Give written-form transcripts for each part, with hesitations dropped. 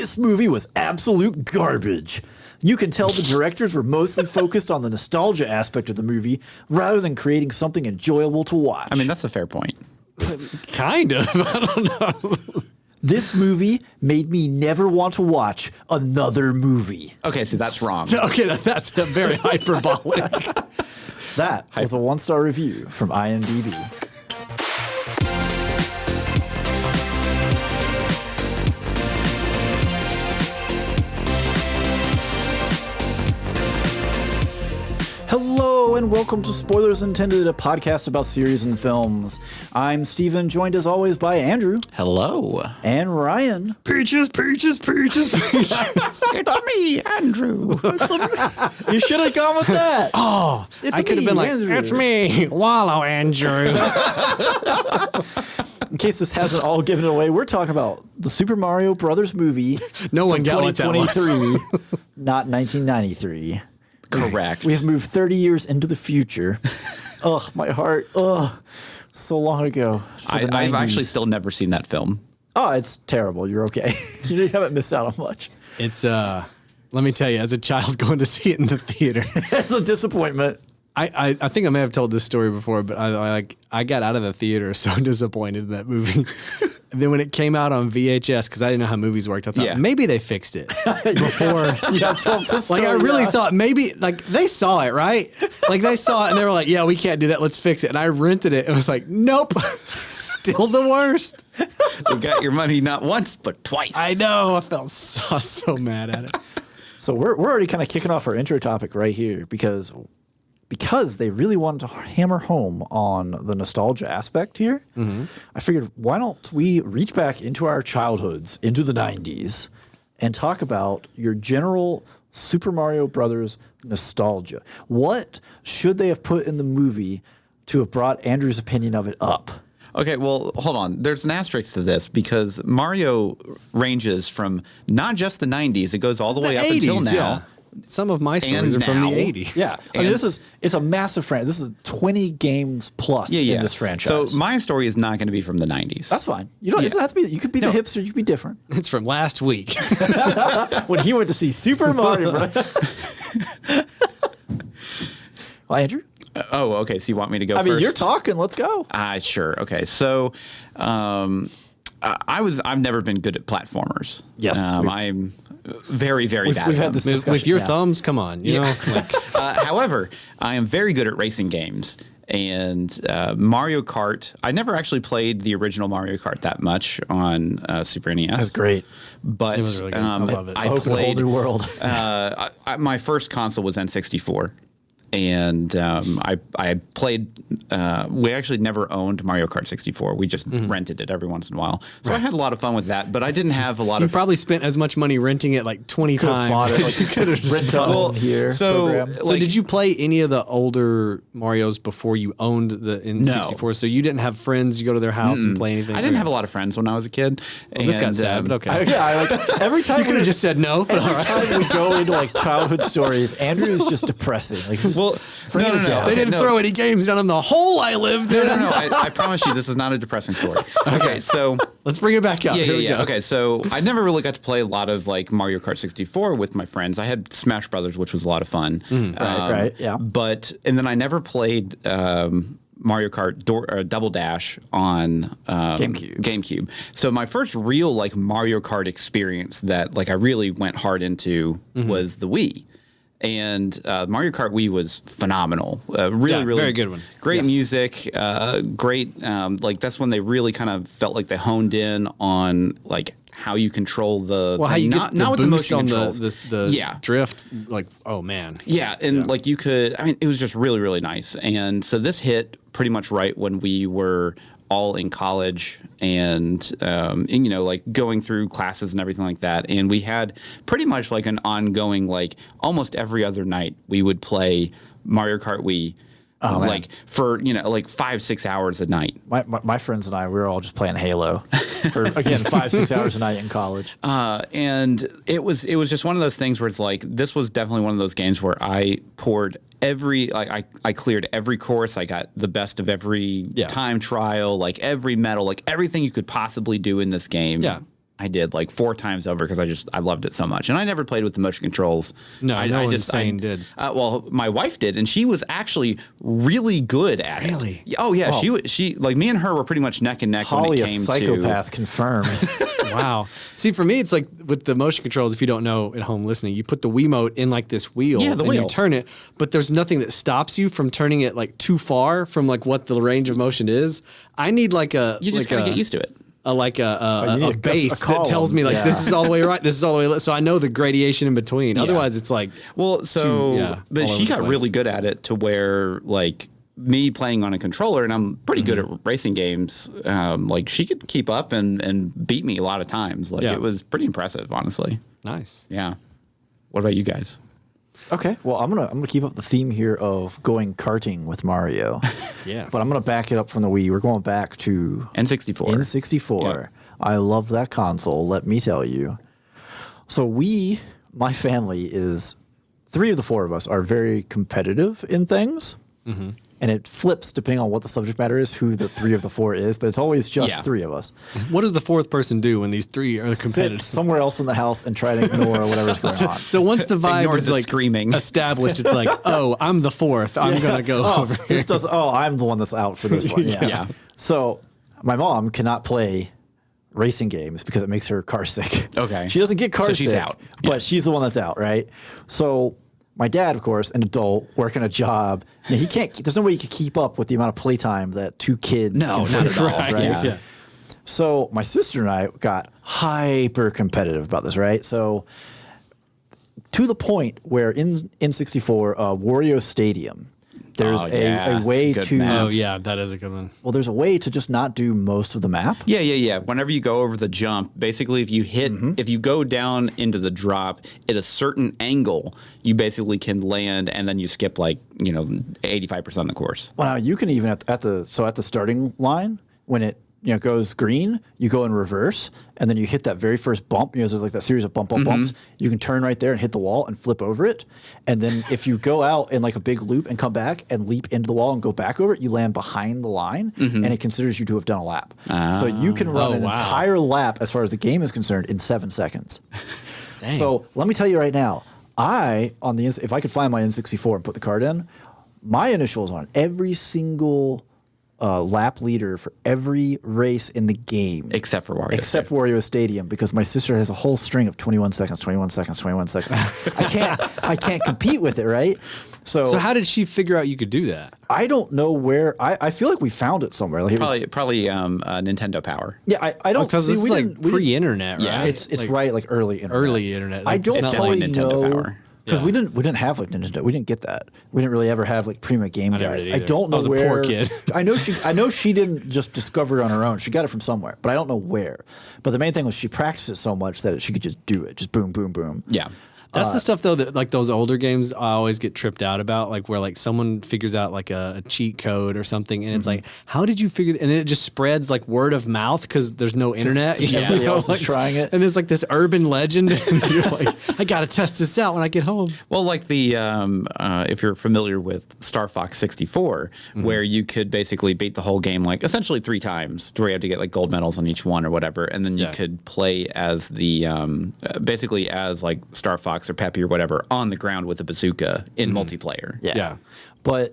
This movie was absolute garbage. You can tell the directors were mostly focused on the nostalgia aspect of the movie rather than creating something enjoyable to watch. I mean, that's a fair point. Kind of. I don't know. This movie made me never want to watch another movie. Okay, so that's wrong. Okay, that's a very hyperbolic. That was a 1-star review from IMDb. Hello and welcome to Spoilers Intended, a podcast about series and films. I'm Steven, joined as always by Andrew. Hello. And Ryan. Peaches. It's me, Andrew. You should have gone with that. Oh, I could have been like, Andrew. it's me, Wallow Andrew. In case this hasn't all given it away, we're talking about the Super Mario Brothers movie No one from got what that was. 2023, not 1993. Correct. We have moved 30 years into the future. Ugh, my heart. Ugh, so long ago. I've actually still never seen that film. Oh, it's terrible. You're okay. You haven't missed out on much. It's, let me tell you, as a child going to see it in the theater. It's a disappointment. I think I may have told this story before, but I got out of the theater so disappointed in that movie. And then when it came out on VHS, because I didn't know how movies worked, I thought maybe they fixed it before. Yeah, I've told this story. Like I really thought maybe they saw it, right? Like they saw it and they were like, yeah, we can't do that. Let's fix it. And I rented it. It was like, nope, still the worst. You got your money not once, but twice. I know. I felt so mad at it. So we're already kind of kicking off our intro topic right here because they really wanted to hammer home on the nostalgia aspect here. Mm-hmm. I figured, why don't we reach back into our childhoods, into the 90s, and talk about your general Super Mario Brothers nostalgia. What should they have put in the movie to have brought Andrew's opinion of it up? Okay, well, hold on. There's an asterisk to this because Mario ranges from not just the 90s, it goes all the way up 80s, until now. Yeah. Some of my stories are from the 80s. Yeah. I mean, it's a massive franchise. This is 20 games plus in this franchise. So my story is not going to be from the 90s. That's fine. You don't, it doesn't have to be. You could be the hipster. You could be different. It's from last week. When he went to see Super Mario Bros. Well, Andrew? Oh, okay. So you want me to go first? I mean, you're talking. Let's go. Sure. Okay. So I've never been good at platformers. Yes. I'm very, very bad. We've had this discussion. With your thumbs, come on. You know? Like, however, I am very good at racing games. And Mario Kart, I never actually played the original Mario Kart that much on Super NES. That's great. it But was really good. I love it. I Open played a whole new world. my first console was N64. And I played. We actually never owned Mario Kart 64. We just rented it every once in a while. So I had a lot of fun with that. But I didn't have a lot of. You probably spent as much money renting it like 20 times. Bought it, like, you could have just rent bought on here. So did you play any of the older Marios before you owned the N64? No. So you didn't have friends. You go to their house and play anything. I didn't have a lot of friends when I was a kid. Well, this got sad, but okay. Every time You could have just said no. But every time we go into like childhood stories, Andrew is just depressing. Like, No. They didn't throw any games down in the hole I lived in. No. I promise you, this is not a depressing story. Okay, so let's bring it back up. Here we go. Okay, so I never really got to play a lot of like Mario Kart 64 with my friends. I had Smash Brothers, which was a lot of fun. Right, yeah. And then I never played Mario Kart Double Dash on GameCube. So my first real like Mario Kart experience that like I really went hard into was the Wii. And Mario Kart Wii was phenomenal. Really very good one. Great music. Great. Like that's when they really kind of felt like they honed in on like how you control how you not get the with the boost motion on controls. the drift. Like, oh man. Yeah, and like you could. I mean, it was just really, really nice. And so this hit pretty much right when we were all in college and you know, like going through classes and everything like that. And we had pretty much like an ongoing, like almost every other night we would play Mario Kart Wii. Like for, you know, like 5-6 hours a night. My friends and I, we were all just playing Halo for, again, 5-6 hours a night in college. And it was just one of those things where it's like, this was definitely one of those games where I poured I cleared every course. I got the best of every time trial, like every medal, like everything you could possibly do in this game. Yeah. I did like 4 times over because I loved it so much. And I never played with the motion controls. No, no one insane did. Well, my wife did, and she was actually really good at it. Really? Oh yeah, she like me and her were pretty much neck and neck when Holly, it a came psychopath, confirmed. Wow. See, for me, it's like with the motion controls, if you don't know at home listening, you put the Wiimote in like this wheel the and wheel. you turn it, but there's nothing that stops you from turning it like too far from like what the range of motion is. I need like a... You just gotta get used to it. A base that tells me like this is all the way right, this is all the way left. So I know the gradation in between. Yeah. Otherwise, it's like but she all got really good at it to where like me playing on a controller, and I'm pretty good at racing games. Like she could keep up and beat me a lot of times. Like it was pretty impressive, honestly. Nice. Yeah. What about you guys? Okay, well, I'm gonna keep up the theme here of going karting with Mario. Yeah. But I'm gonna back it up from the Wii. We're going back to N64. N64. I love that console, let me tell you. So my family is 3 of the 4 of us are very competitive in things. Mm-hmm. And it flips depending on what the subject matter is, who the 3 of the 4 is, but it's always just 3 of us. What does the 4th person do when these 3 are competitive? Sit somewhere else in the house and try to ignore whatever's going on. So once the vibe Ignore is the like screaming. established, it's like, oh, I'm the 4th. I'm gonna go over here. I'm the one that's out for this one. Yeah. So my mom cannot play racing games because it makes her car sick. Okay. She doesn't get car sick. So she's out. But she's the one that's out, right? So my dad, of course, an adult working a job, he can't. There's no way he could keep up with the amount of playtime that 2 kids. No, can not put at all. across, right? Yeah. So my sister and I got hyper competitive about this, right? So to the point where in N64, Wario Stadium, there's a way good to. map. Oh yeah, that is a good one. Well, there's a way to just not do most of the map. Yeah. Whenever you go over the jump, basically if you hit, if you go down into the drop at a certain angle, you basically can land and then you skip like, 85% of the course. Well, now you can even at the starting line when it goes green, you go in reverse, and then you hit that very first bump. There's like that series of bumps. You can turn right there and hit the wall and flip over it. And then if you go out in like a big loop and come back and leap into the wall and go back over it, you land behind the line, and it considers you to have done a lap. So you can run an entire lap as far as the game is concerned in 7 seconds. Dang. So let me tell you right now, if I could find my N64 and put the card in, my initials on every single lap leader for every race in the game. Except for Wario. Except Wario Stadium, because my sister has a whole string of 21 seconds, 21 seconds, 21 seconds. I can't compete with it, right? So how did she figure out you could do that? I don't know where. I feel like we found it somewhere. Like Probably Nintendo Power. Yeah, I don't Because see. this is like pre-internet, right? Yeah, it's right, like early internet. Early internet. I don't It's totally definitely Nintendo know. Power. Because we didn't have like Nintendo. We didn't get that. We didn't really ever have like Prima Game never Guys. did I either. don't know I was a where. poor kid. I know she didn't just discover it on her own. She got it from somewhere, but I don't know where. But the main thing was she practiced it so much that she could just do it. Just boom, boom, boom. Yeah. That's the stuff though that like those older games I always get tripped out about, like where like someone figures out like a cheat code or something, and it's like, how did you figure? And then it just spreads like word of mouth because there's no internet. Everybody else is trying it, and it's like this urban legend. And you're like, I gotta test this out when I get home. Well, like the if you're familiar with Star Fox 64, where you could basically beat the whole game like essentially 3 times, to where you had to get like gold medals on each one or whatever, and then you could play as the basically as like Star Fox or Peppy or whatever on the ground with a bazooka in multiplayer. Yeah. But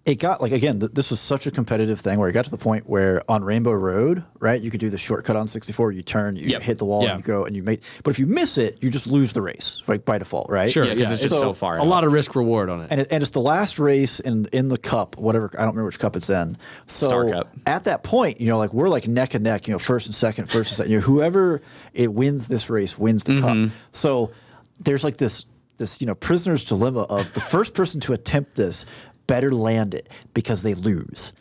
it got like, again, this was such a competitive thing where it got to the point where on Rainbow Road, right, you could do the shortcut on 64. You turn, you hit the wall, and you go and you make. But if you miss it, you just lose the race, like by default, right? Sure, because it's just so far. A lot of risk reward on it. And it's the last race in the cup, whatever. I don't remember which cup it's in. So Star Cup. At that point, like we're like neck and neck, first and second. Whoever it wins this race wins the cup. So there's like this prisoner's dilemma of the first person to attempt this better land it because they lose.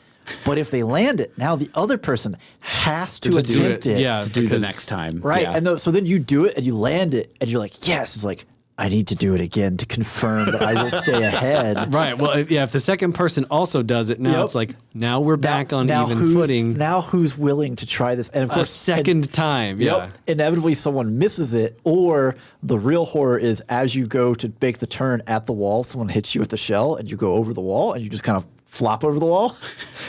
But if they land it, now the other person has to attempt it. Yeah, to do the next time. Right. Yeah. And so then you do it and you land it and you're like, yes. It's like, I need to do it again to confirm that I will stay ahead. Right. Well, if the second person also does it, now it's like, now we're back on even footing. Now who's willing to try this? And of course, a second time. Yeah. Inevitably someone misses it, or the real horror is as you go to make the turn at the wall, someone hits you with the shell and you go over the wall and you just kind of flop over the wall.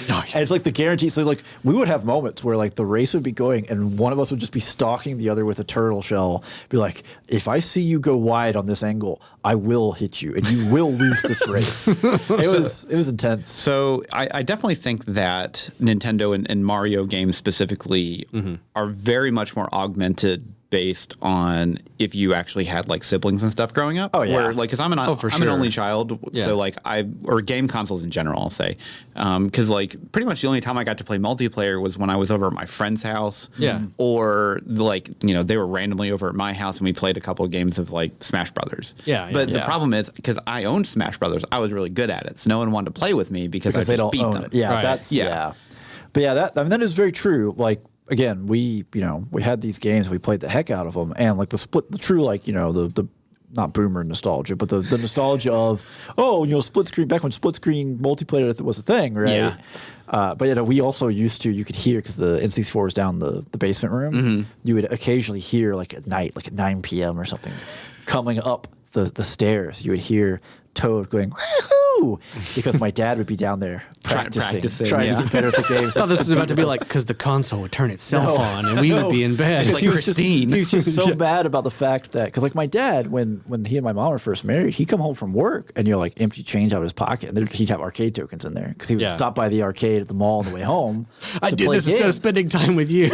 And it's like the guarantee. So like we would have moments where like the race would be going and one of us would just be stalking the other with a turtle shell. Be like, if I see you go wide on this angle, I will hit you and you will lose this race. It was intense. So I definitely think that Nintendo and Mario games specifically are very much more augmented based on if you actually had like siblings and stuff growing up. Oh yeah. Where, like, cause I'm an only child. Yeah. So like or game consoles in general, I'll say. Cause like pretty much the only time I got to play multiplayer was when I was over at my friend's house. Yeah. Or like, they were randomly over at my house and we played a couple of games of like Smash Brothers. Yeah. But the problem is because I owned Smash Brothers, I was really good at it. So no one wanted to play with me because I they just don't beat own them. it. Yeah, Right. that's But yeah, that is very true. Like again, we had these games, we played the heck out of them, and like the true like the not boomer nostalgia, but the nostalgia of split screen back when split screen multiplayer was a thing, right? Yeah. But we also used to, you could hear, because the N64 was down the basement room, you would occasionally hear like at night, like at 9 p.m. or something, coming up the stairs, you would hear Toad going, woohoo! Because my dad would be down there practicing trying to get better at the games. I thought this was about to be like, because the console would turn itself on and we would be in bed. It's like he was just so bad about the fact that, because like my dad, when he and my mom were first married, he'd come home from work and like empty change out of his pocket, and he'd have arcade tokens in there because he would stop by the arcade at the mall on the way home. I did this instead of spending time with you.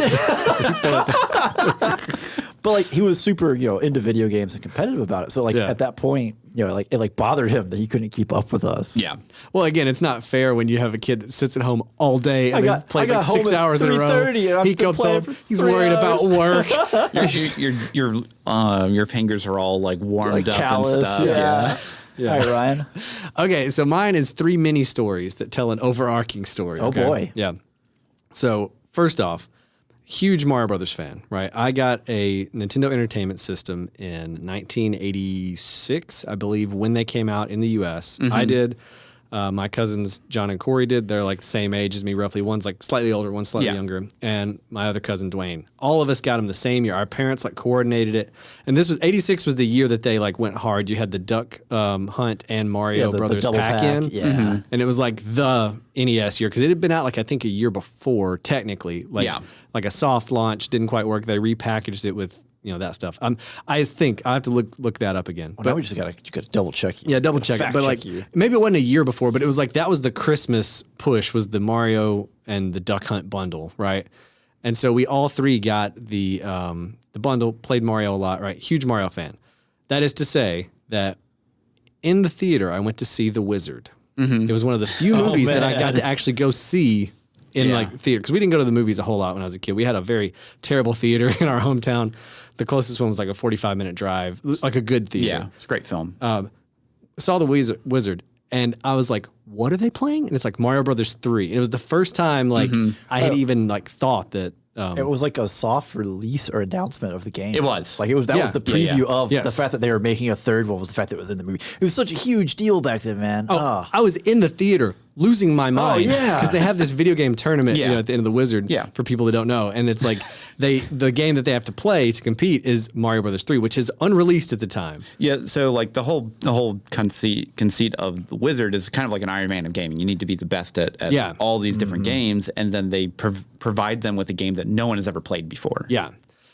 But like he was super, into video games and competitive about it. So like at that point, it like bothered him that he couldn't keep up with us. Yeah. Well, again, it's not fair when you have a kid that sits at home all day and then plays like 6 hours in a row. 3:30 He comes home, he's worried about work. Your fingers are all like warmed up callous, and stuff. Yeah. All right, Ryan. Okay, so mine is 3 mini stories that tell an overarching story. Oh, okay? boy. Yeah. So first off, huge Mario Brothers fan, right? I got a Nintendo Entertainment System in 1986, I believe, when they came out in the U.S. I did. My cousins, John and Corey, did. They're like the same age as me, roughly. One's like slightly older, one's slightly younger. And my other cousin, Dwayne. All of us got them the same year. Our parents like coordinated it. And 86 was the year that they like went hard. You had the Duck Hunt and Mario Brothers double pack-in. Yeah. And it was like the NES year, because it had been out like I think a year before, technically. Like a soft launch, didn't quite work. They repackaged it with that stuff. I think I have to look that up again. Well, now we just gotta double check. Yeah, double check it. But like maybe it wasn't a year before, but it was like that was the Christmas push, was the Mario and the Duck Hunt bundle, right? And so we all three got the bundle, played Mario a lot, right? Huge Mario fan. That is to say that in the theater I went to see The Wizard. It was one of the few movies that I got to actually go see in like theater, because we didn't go to the movies a whole lot when I was a kid. We had a very terrible theater in our hometown. The closest one was like a 45-minute drive, like a good theater. Yeah, it's a great film. Saw The Wizard, and I was like, what are they playing? And it's like Mario Brothers 3. And it was the first time like I had even like thought that it was like a soft release or announcement of the game. It was. Like was the preview of Yes. the fact that they were making a third one, was the fact that it was in the movie. It was such a huge deal back then, man. I was in the theater losing my mind. yeah. Because they have this video game tournament at the end of The Wizard for people that don't know. And it's like the game that they have to play to compete is Mario Brothers 3, which is unreleased at the time. Yeah, so like the whole conceit of the Wizard is kind of like an Iron Man of gaming. You need to be the best at all these different games, and then they provide them with a game that no one has ever played before. Yeah.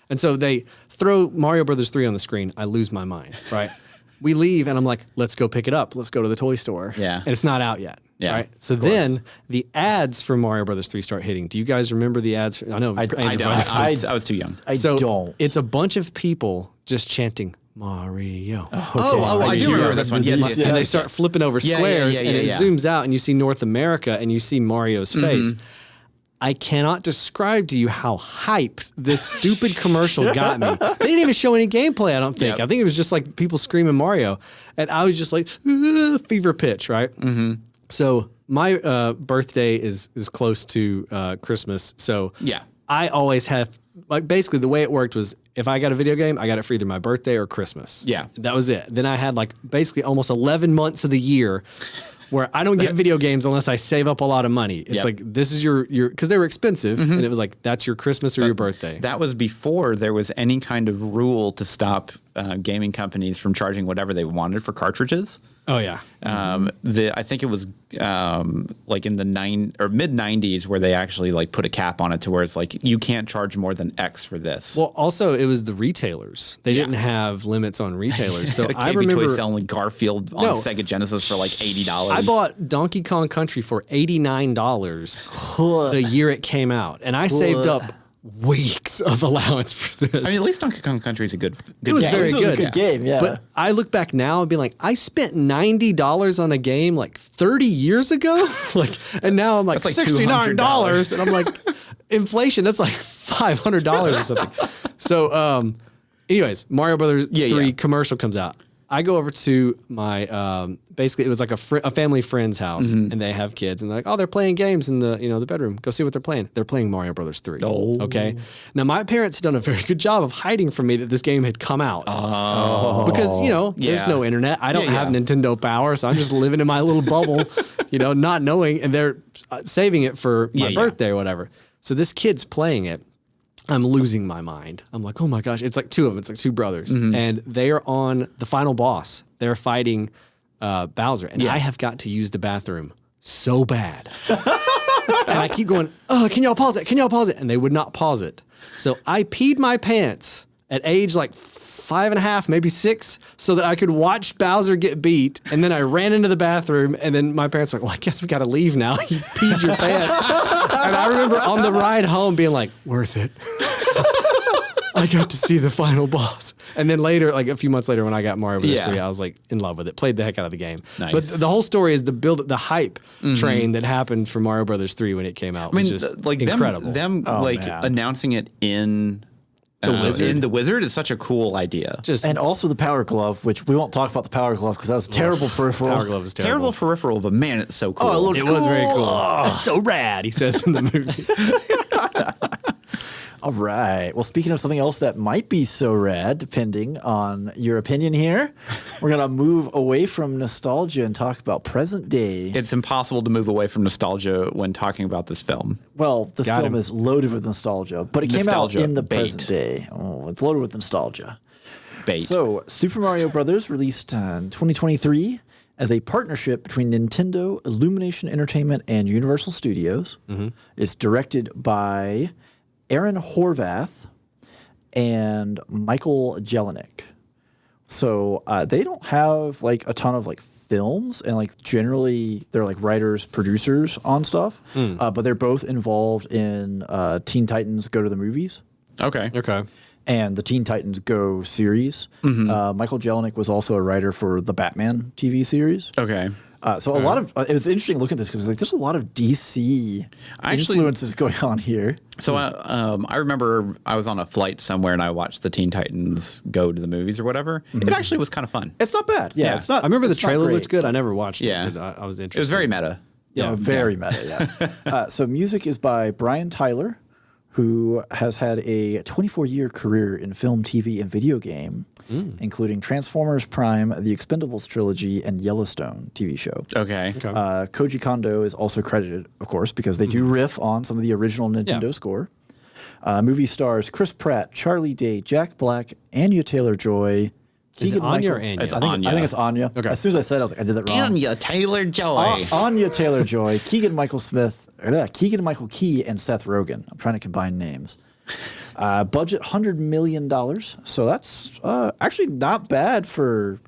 And so they throw Mario Brothers 3 on the screen. I lose my mind, right? We leave, and I'm like, let's go pick it up. Let's go to the toy store. Yeah. And it's not out yet. Yeah, right? So then the ads for Mario Brothers 3 start hitting. Do you guys remember the ads? I know. I don't. I was too young. I don't. It's a bunch of people just chanting Mario. I do remember this one. Yes. And they start flipping over squares, and it zooms out, and you see North America, and you see Mario's face. I cannot describe to you how hyped this stupid commercial got me. They didn't even show any gameplay, I don't think. I think it was just like people screaming Mario. And I was just like, fever pitch, right? So my birthday is close to Christmas. So I always have, like, basically the way it worked was if I got a video game, I got it for either my birthday or Christmas. Yeah. That was it. Then I had like basically almost 11 months of the year where I don't get video games unless I save up a lot of money. It's like, this is your, because they were expensive, and it was like, that's your Christmas or your birthday. That was before there was any kind of rule to stop gaming companies from charging whatever they wanted for cartridges. Oh yeah. I think it was like in the mid 90s where they actually like put a cap on it to where it's like you can't charge more than X for this. Well, also it was the retailers. They didn't have limits on retailers. So I KB remember Toys selling Garfield on Sega Genesis for like $80. I bought Donkey Kong Country for $89 the year it came out, and I saved up weeks of allowance for this. I mean, at least Donkey Kong Country is a good game. It was very good. It was a good game, yeah. But I look back now and be like, I spent $90 on a game like 30 years ago, and now I'm like, That's like $69, and I'm like, inflation. That's like $500 or something. So, anyways, Mario Brothers 3 commercial comes out. I go over to my basically it was like a family friend's house, and they have kids, and they're like, oh, they're playing games in the the bedroom. Go see what they're playing. They're playing Mario Brothers 3. Oh. Okay. Now my parents had done a very good job of hiding from me that this game had come out. Oh. Because there's no internet. I don't have Nintendo Power, so I'm just living in my little bubble, not knowing, and they're saving it for my birthday or whatever. So this kid's playing it. I'm losing my mind. I'm like, oh my gosh. It's like two of them. It's like two brothers. And they are on the final boss. They're fighting Bowser. And I have got to use the bathroom so bad. And I keep going, oh, can y'all pause it? Can y'all pause it? And they would not pause it. So I peed my pants at age like 5.5, maybe 6, so that I could watch Bowser get beat. And then I ran into the bathroom, and then my parents were like, well, I guess we got to leave now. You peed your pants. And I remember on the ride home being like, worth it. I got to see the final boss. And then later, like a few months later when I got Mario Bros. 3, I was like in love with it. Played the heck out of the game. Nice. But the whole story is the hype train that happened for Mario Bros. 3 when it came out. Was just like incredible. Them announcing it in The Wizard is such a cool idea. And also the Power Glove, which we won't talk about the Power Glove because that was terrible peripheral. Power Glove is terrible. Terrible peripheral, but man, it's so cool. Oh, it was very cool. It's so rad, he says in the movie. All right. Well, speaking of something else that might be so rad, depending on your opinion here, we're going to move away from nostalgia and talk about present day. It's impossible to move away from nostalgia when talking about this film. Well, this film is loaded with nostalgia, but it came out in the present day. Oh, it's loaded with nostalgia. Bait. So, Super Mario Brothers released in 2023 as a partnership between Nintendo, Illumination Entertainment, and Universal Studios. It's directed by Aaron Horvath and Michael Jelinek. So they don't have like a ton of like films, and like generally they're like writers, producers on stuff. But they're both involved in Teen Titans Go to the Movies. Okay. And the Teen Titans Go series. Michael Jelinek was also a writer for the Batman TV series. Okay. So a lot of it was interesting looking at this because like there's a lot of DC influences going on here. So I remember I was on a flight somewhere and I watched the Teen Titans Go to the Movies or whatever. It actually was kind of fun. It's not bad. Yeah, it's not. I remember the it's not trailer great. looked good. I never watched it, but I was interested. It was very meta. Yeah, very meta. Yeah. So music is by Brian Tyler, who has had a 24-year career in film, TV, and video game, including Transformers Prime, The Expendables trilogy, and Yellowstone TV show. Okay. Koji Kondo is also credited, of course, because they do riff on some of the original Nintendo score. Movie stars Chris Pratt, Charlie Day, Jack Black, Anya Taylor-Joy. Is it Anya or Anya? I think it's Anya. Okay. As soon as I said it, I was like, I did that wrong. Anya Taylor-Joy. Anya Taylor-Joy, Keegan-Michael Key, and Seth Rogen. I'm trying to combine names. Budget $100 million. So that's actually not bad for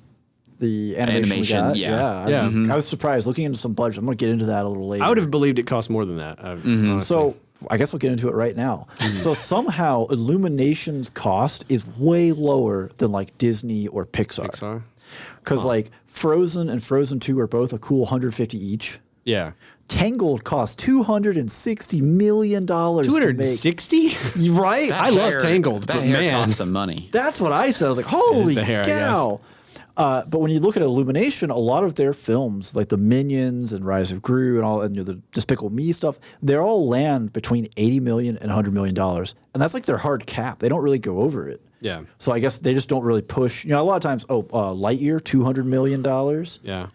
the animation we got. I was surprised looking into some budget. I'm going to get into that a little later. I would have believed it cost more than that. So I guess we'll get into it right now. So somehow Illumination's cost is way lower than like Disney or Pixar. Because like Frozen and Frozen 2 are both a cool $150 each. Yeah. Tangled cost $260 million to make. 260? Right? I love Tangled, but man, costs some money. That's what I said. I was like, holy cow. But when you look at Illumination, a lot of their films, like the Minions and Rise of Gru and all, and the Despicable Me stuff, they're all land between $80 million and $100 million, and that's like their hard cap. They don't really go over it. Yeah. So I guess they just don't really push. A lot of times, Lightyear, $200 million. Yeah.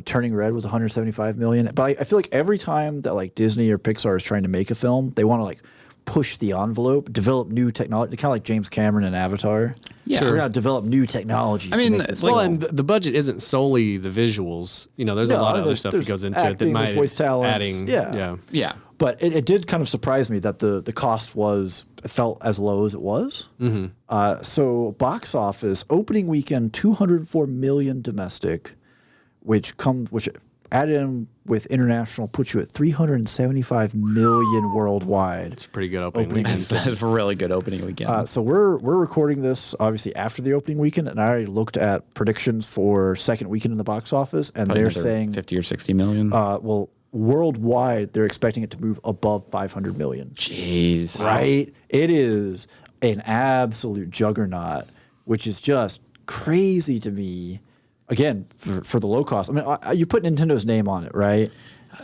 Turning Red was $175 million. But I feel like every time that like Disney or Pixar is trying to make a film, they want to like push the envelope, develop new technology, kind of like James Cameron and Avatar. Yeah. We're going to develop new technologies. I mean, to make this Well, film. and the budget isn't solely the visuals. There's a lot of other stuff that goes into it that acting, might there's voice talents. adding. Yeah. Yeah. But it did kind of surprise me that the cost felt as low as it was. Mm-hmm. So box office opening weekend, 204 million domestic, which added in with international puts you at 375 million worldwide. It's a pretty good opening weekend. That's a really good opening weekend. So we're recording this obviously after the opening weekend, and I already looked at predictions for second weekend in the box office, and they're saying 50 or 60 million. Worldwide they're expecting it to move above 500 million. Jeez. Right? It is an absolute juggernaut, which is just crazy to me. Again, for the low cost. I mean, you put Nintendo's name on it, right?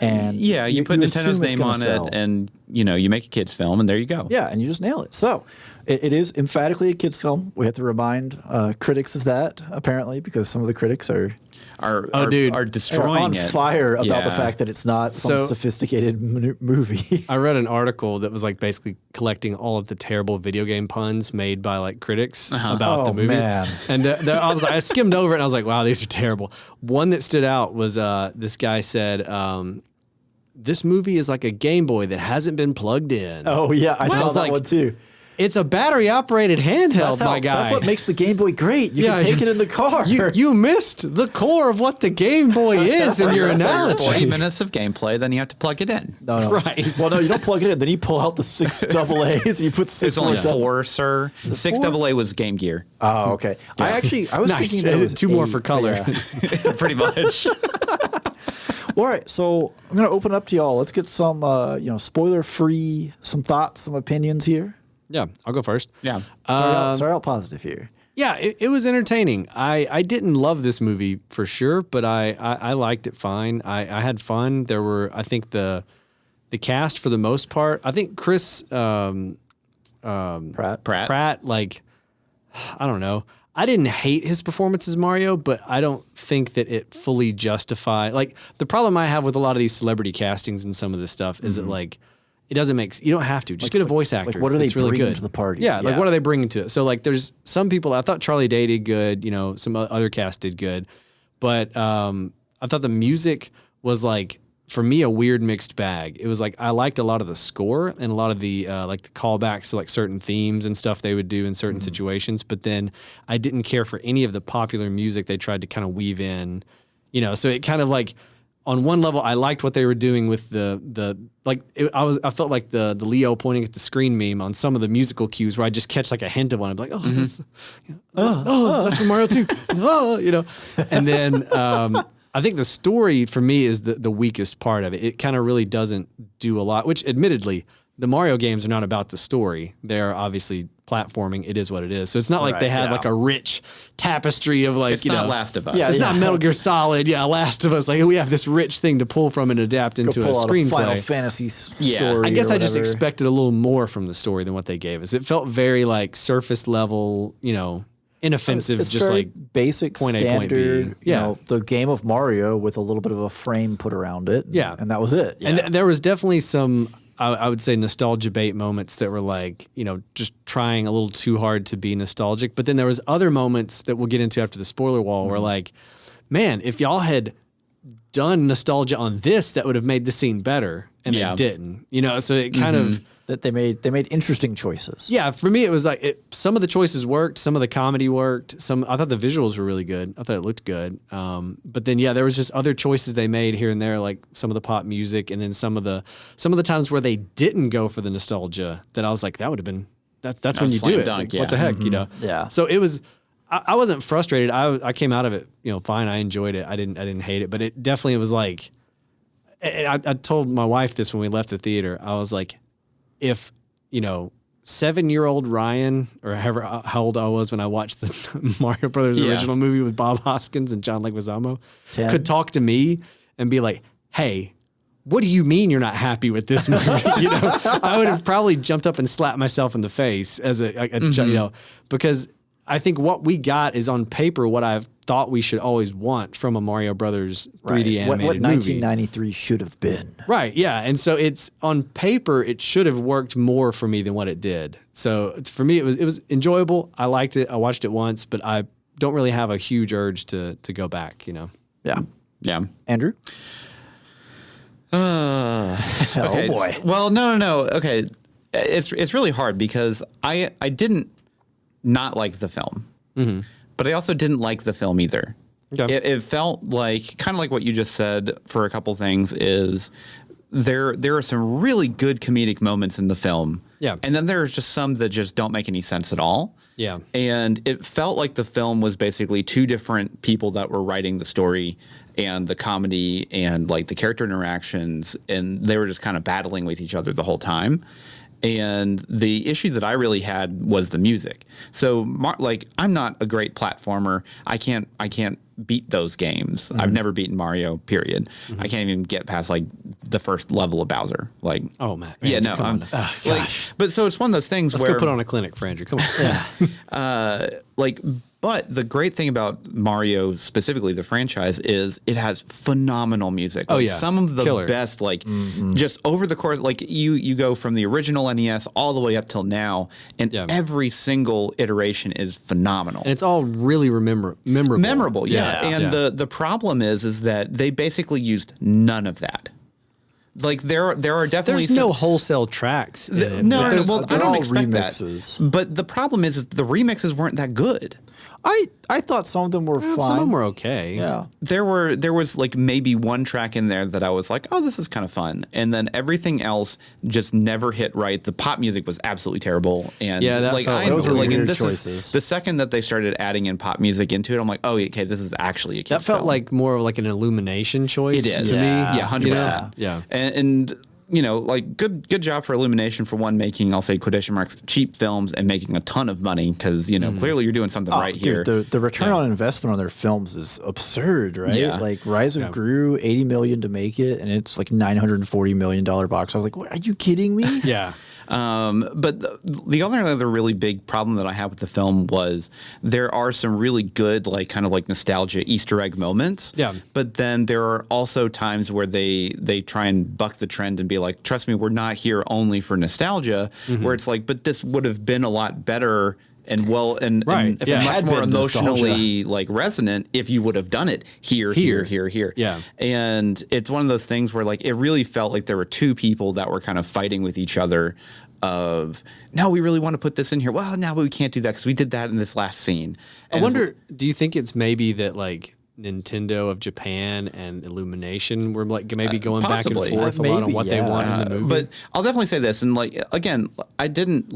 And Yeah, you put Nintendo's assume it's name gonna on sell. it, and you make a kids film, and there you go. Yeah, and you just nail it. So it is emphatically a kids film. We have to remind critics of that, apparently, because some of the critics are Are on destroying it. fire about the Yeah. fact that it's not some So- sophisticated movie. I read an article that was like basically collecting all of the terrible video game puns made by like critics about the Oh, movie. man. And I skimmed over it and I was like, wow, these are terrible. One that stood out was this guy said, this movie is like a Game Boy that hasn't been plugged in. Oh yeah, I saw was that like, one too. It's a battery operated handheld, my guy. That's what makes the Game Boy great. You can take it in the car. You missed the core of what the Game Boy is in your analogy. 40 minutes of gameplay, then you have to plug it in. no. Right. Well, no, you don't plug it in. Then you pull out the 6 AA's. You put 6 It's only more double- 4, sir. 6 4? AA was Game Gear. Oh, okay. I was Nice. thinking that it was 2 more 8, for but color. yeah. Pretty much. All right, so I'm gonna open up to y'all. Let's get some, spoiler free, some thoughts, some opinions here. Yeah, I'll go first. Yeah. Start out positive here. Yeah, it was entertaining. I didn't love this movie for sure, but I liked it fine. I had fun. There were, I think, the cast for the most part. I think Chris Pratt, like, I don't know. I didn't hate his performance as Mario, but I don't think that it fully justified. Like, the problem I have with a lot of these celebrity castings and some of this stuff is that, like, it doesn't make, you don't have to. Just get a voice actor. Like, what are they that's really bringing good. to the party? Yeah, like, Yeah. what are they bringing to it? So, like, there's some people, I thought Charlie Day did good, some other cast did good, but I thought the music was, like, for me, a weird mixed bag. It was like, I liked a lot of the score and a lot of the like the callbacks to like certain themes and stuff they would do in certain situations. But then I didn't care for any of the popular music they tried to kind of weave in, so it kind of like, on one level, I liked what they were doing with I felt like the Leo pointing at the screen meme on some of the musical cues where I just catch like a hint of one. I'm like, that's from Mario 2. And then I think the story for me is the weakest part of it. It kind of really doesn't do a lot, which admittedly, the Mario games are not about the story. They're obviously platforming. It is what it is. So it's not like they had like a rich tapestry of like, It's not Last of Us. Yeah, it's not Metal Gear Solid. Yeah, Last of Us. Like, we have this rich thing to pull from and adapt into a Pull out a Final screenplay. Fantasy Yeah. story. I guess or I just whatever. expected a little more from the story than what they gave us. It felt very like surface level, inoffensive, It's just very like basic, point A, point B. standard. Yeah. The game of Mario with a little bit of a frame put around it. Yeah. and that was it. Yeah. And there was definitely some, I would say, nostalgia bait moments that were like, just trying a little too hard to be nostalgic. But then there was other moments that we'll get into after the spoiler wall where like, man, if y'all had done nostalgia on this, that would have made the scene better. And Yeah. they didn't, so it kind of, that they made interesting choices. yeah, for me, it was like some of the choices worked, some of the comedy worked. I thought the visuals were really good. I thought it looked good. But then, yeah, there was just other choices they made here and there, like some of the pop music, and then some of the times where they didn't go for the nostalgia. That I was like, that would have been that's when you do slam it. dunk, Like, what the yeah. heck, Yeah. So it was. I wasn't frustrated. I came out of it, fine. I enjoyed it. I didn't hate it, but it definitely was like. I told my wife this when we left the theater. I was like, if 7-year-old Ryan, or however how old I was when I watched the Mario Brothers original movie with Bob Hoskins and John Leguizamo, 10. could talk to me and be like, "Hey, what do you mean you're not happy with this movie?" I would have probably jumped up and slapped myself in the face as because I think what we got is on paper what I've thought we should always want from a Mario Brothers 3D animated what movie. 1993 should have been. Right, yeah. And so it's on paper, it should have worked more for me than what it did. So for me, it was enjoyable. I liked it. I watched it once, but I don't really have a huge urge to go back, Yeah. Yeah. Andrew? Okay. Oh, boy. Well, no. Okay. It's really hard because I didn't not like the film, but I also didn't like the film either. Okay. It felt like kind of like what you just said for a couple things is there are some really good comedic moments in the film. Yeah. And then there's just some that just don't make any sense at all. Yeah. And it felt like the film was basically two different people that were writing the story and the comedy and like the character interactions, and they were just kind of battling with each other the whole time. And the issue that I really had was the music. So I'm not a great platformer. I can't beat those games. I've never beaten Mario, period. I can't even get past like the first level of Bowser. Like, oh man. Yeah, no. Come on. Gosh. But so it's one of those things Let's where go put on a clinic for Andrew. Come on. but the great thing about Mario, specifically the franchise, is it has phenomenal music. Oh, yeah. Some of the Killer. best, just over the course, like you go from the original NES all the way up till now, and every single iteration is phenomenal. And it's all really memorable. Memorable, yeah. Yeah. And the problem is that they basically used none of that. Like there are definitely There's no wholesale tracks. In it. No, There's- well, I they're don't all expect remixes. that. But the problem is the remixes weren't that good. I thought some of them were fine. Some of them were okay. Yeah. There was like maybe one track in there that I was like, oh, this is kind of fun, and then everything else just never hit right. The pop music was absolutely terrible, and that like felt I like those were like, and weird this choices. is the second that they started adding in pop music into it. I'm like, oh, okay, this is actually a kid's That felt film. like more of like an Illumination choice. It is to me. yeah, 100%. Yeah. And like good job for Illumination for one, making, I'll say quotation marks, cheap films and making a ton of money because clearly you're doing something right here. Dude, the return on investment on their films is absurd, right? Yeah. Like Rise of Gru, $80 million to make it, and it's like $940 million box. I was like, what, are you kidding me? Yeah. But the other really big problem that I had with the film was there are some really good, like kind of like nostalgia Easter egg moments. Yeah. But then there are also times where they try and buck the trend and be like, trust me, we're not here only for nostalgia. Where it's like, but this would have been a lot better and Right. If it much had more been emotionally like resonant if you would have done it here. Yeah. And it's one of those things where like it really felt like there were two people that were kind of fighting with each other of, no, we really want to put this in here. Well, now we can't do that because we did that in this last scene. And I wonder, do you think it's maybe that like Nintendo of Japan and Illumination were like maybe going possibly. back and forth a lot on Maybe, what they want in the movie? But I'll definitely say this, and like again, I didn't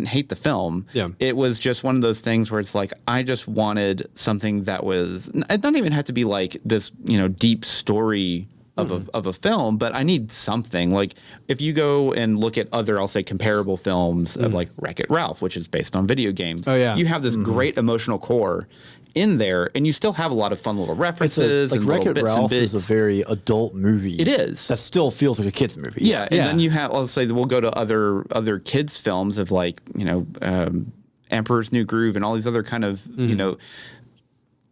hate the film. Yeah. It was just one of those things where it's like I just wanted something that was. It doesn't even have to be like this, deep story of a film, but I need something. Like if you go and look at other, I'll say comparable films of like Wreck-It Ralph, which is based on video games. Oh, yeah. You have this great emotional core in there, and you still have a lot of fun little references and little Wreck-It bits and Ralph bits. is a very adult movie. It is. That still feels like a kid's movie. Yeah, and Yeah. then you have, let's say, we'll go to other kids' films of like, Emperor's New Groove and all these other kind of,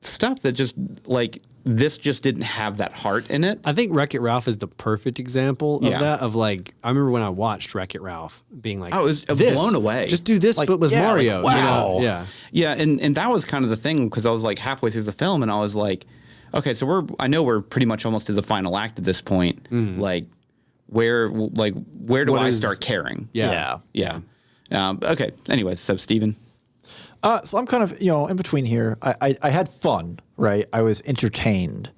stuff that just like this just didn't have that heart in it. I think Wreck-It Ralph is the perfect example of that. Of like, I remember when I watched Wreck-It Ralph, being like, I was this, blown away. Just do this, Like, but with yeah, Mario. like, wow. Yeah. Yeah, and that was kind of the thing because I was like halfway through the film and I was like, okay, so I know we're pretty much almost to the final act at this point. Like, where do I start caring? Yeah. Yeah. Okay. Anyways, so Steven. So I'm kind of, in between here. I had fun, right? I was entertained.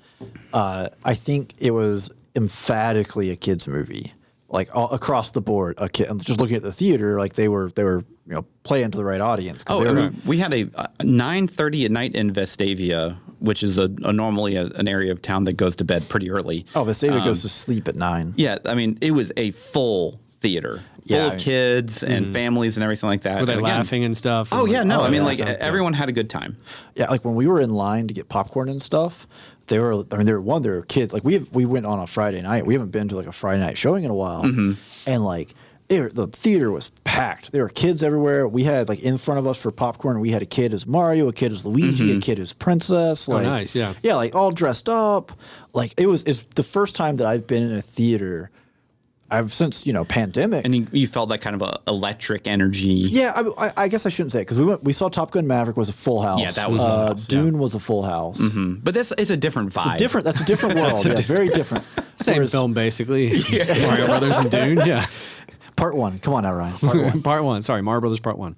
I think it was emphatically a kid's movie, like all across the board. A kid, just looking at the theater, like they were playing to the right audience. We had a 9:30 at night in Vestavia, which is normally an area of town that goes to bed pretty early. Vestavia goes to sleep at 9. Yeah, I mean, it was a full theater full of kids and families and everything like that. Were they And again, laughing and stuff? Oh, And yeah, no. I mean, okay. everyone had a good time. Yeah, like when we were in line to get popcorn and stuff, they were kids. Like we went on a Friday night. We haven't been to like a Friday night showing in a while, and like the theater was packed. There were kids everywhere. We had like in front of us for popcorn, we had a kid as Mario, a kid as Luigi, a kid as Princess. Like, nice, yeah. yeah, like all dressed up. Like it's the first time that I've been in a theater. I've since pandemic, And you felt that kind of electric energy. yeah, I guess I shouldn't say it because we saw Top Gun Maverick was a full house. Yeah, that was full house, Dune was a full house. But it's a different vibe. That's a different world. Yeah, very different. Same Whereas- film, basically. Mario Brothers and Dune. Yeah. Part one. Come on now, Ryan. Part one. Part 1. Sorry, Mario Brothers Part 1.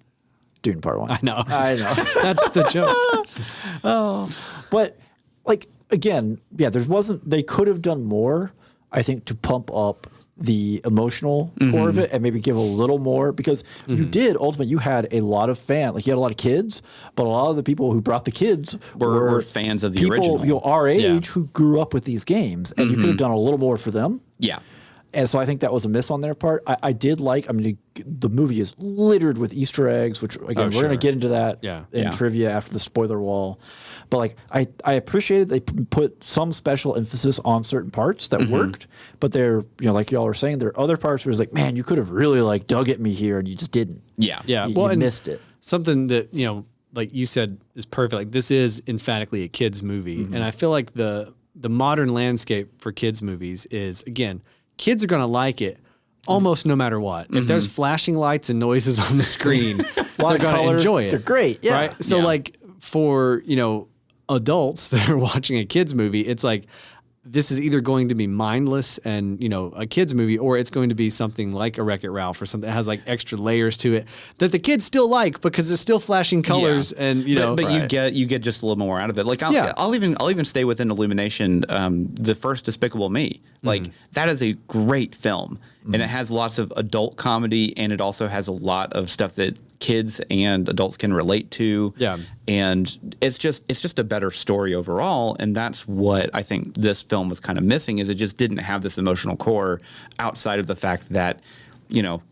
Dune part one. I know. I know. That's the joke. But like again, yeah, they could have done more, I think, to pump up the emotional core of it and maybe give a little more because ultimately you had a lot of fans, like you had a lot of kids, but a lot of the people who brought the kids were fans of the people, original. Our age who grew up with these games, and you could have done a little more for them. Yeah. And so I think that was a miss on their part. I did like, the movie is littered with Easter eggs, which again, we're going to get into that in trivia after the spoiler wall. But like, I appreciated they put some special emphasis on certain parts that worked, but they're, like y'all were saying, there are other parts where it's like, man, you could have really like dug at me here and you just didn't. Yeah. Yeah. You and missed it. Something that, like you said is perfect. Like this is emphatically a kids movie. And I feel like the modern landscape for kids movies is, again, kids are going to like it almost no matter what. If there's flashing lights and noises on the screen, they're going to enjoy it. They're great. Yeah. Right? So like for, adults that are watching a kids movie, it's like this is either going to be mindless and, a kids movie, or it's going to be something like a Wreck-It Ralph or something that has like extra layers to it that the kids still like because it's still flashing colors and, But you get just a little more out of it. Like I'll even stay within Illumination, the first Despicable Me. Like that is a great film and it has lots of adult comedy and it also has a lot of stuff that kids and adults can relate to. Yeah. And it's just a better story overall. And that's what I think this film was kind of missing, is it just didn't have this emotional core outside of the fact that,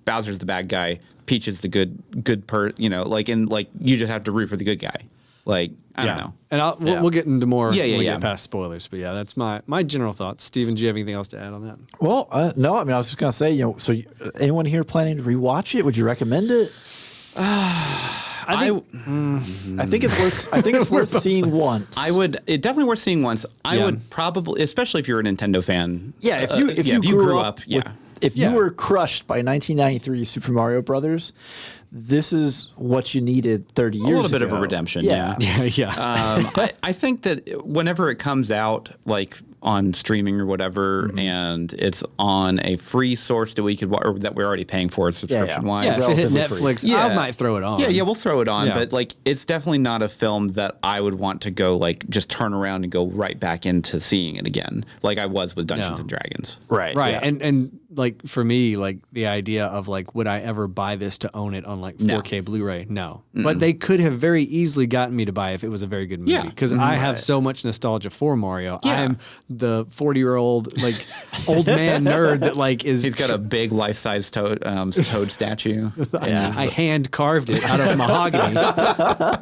Bowser's the bad guy, Peach is the good you just have to root for the good guy. Like, I don't know. And we'll get into more when we get past spoilers. But yeah, that's my general thoughts. Steven, do you have anything else to add on that? Well, no, I was just going to say, so anyone here planning to rewatch it? Would you recommend it? I think it's worth seeing once. It's definitely worth seeing once. I would probably, especially if you're a Nintendo fan. Yeah, if you grew up if you were crushed by 1993 Super Mario Brothers, this is what you needed 30 years ago. A little bit of a redemption. Yeah. I think that whenever it comes out, like on streaming or whatever, and it's on a free source that that we're already paying for subscription wise. Yeah, if it hit Netflix, I might throw it on. Yeah, we'll throw it on. Yeah. But like, it's definitely not a film that I would want to go like just turn around and go right back into seeing it again, like I was with Dungeons and Dragons. Right. Yeah. And like for me, like the idea of like, would I ever buy this to own it on like 4K Blu-ray? No. But they could have very easily gotten me to buy it if it was a very good movie. Because I have so much nostalgia for Mario. I am the 40-year-old like old man nerd that like is. He's got a big life-size toad statue. I hand carved it out of mahogany.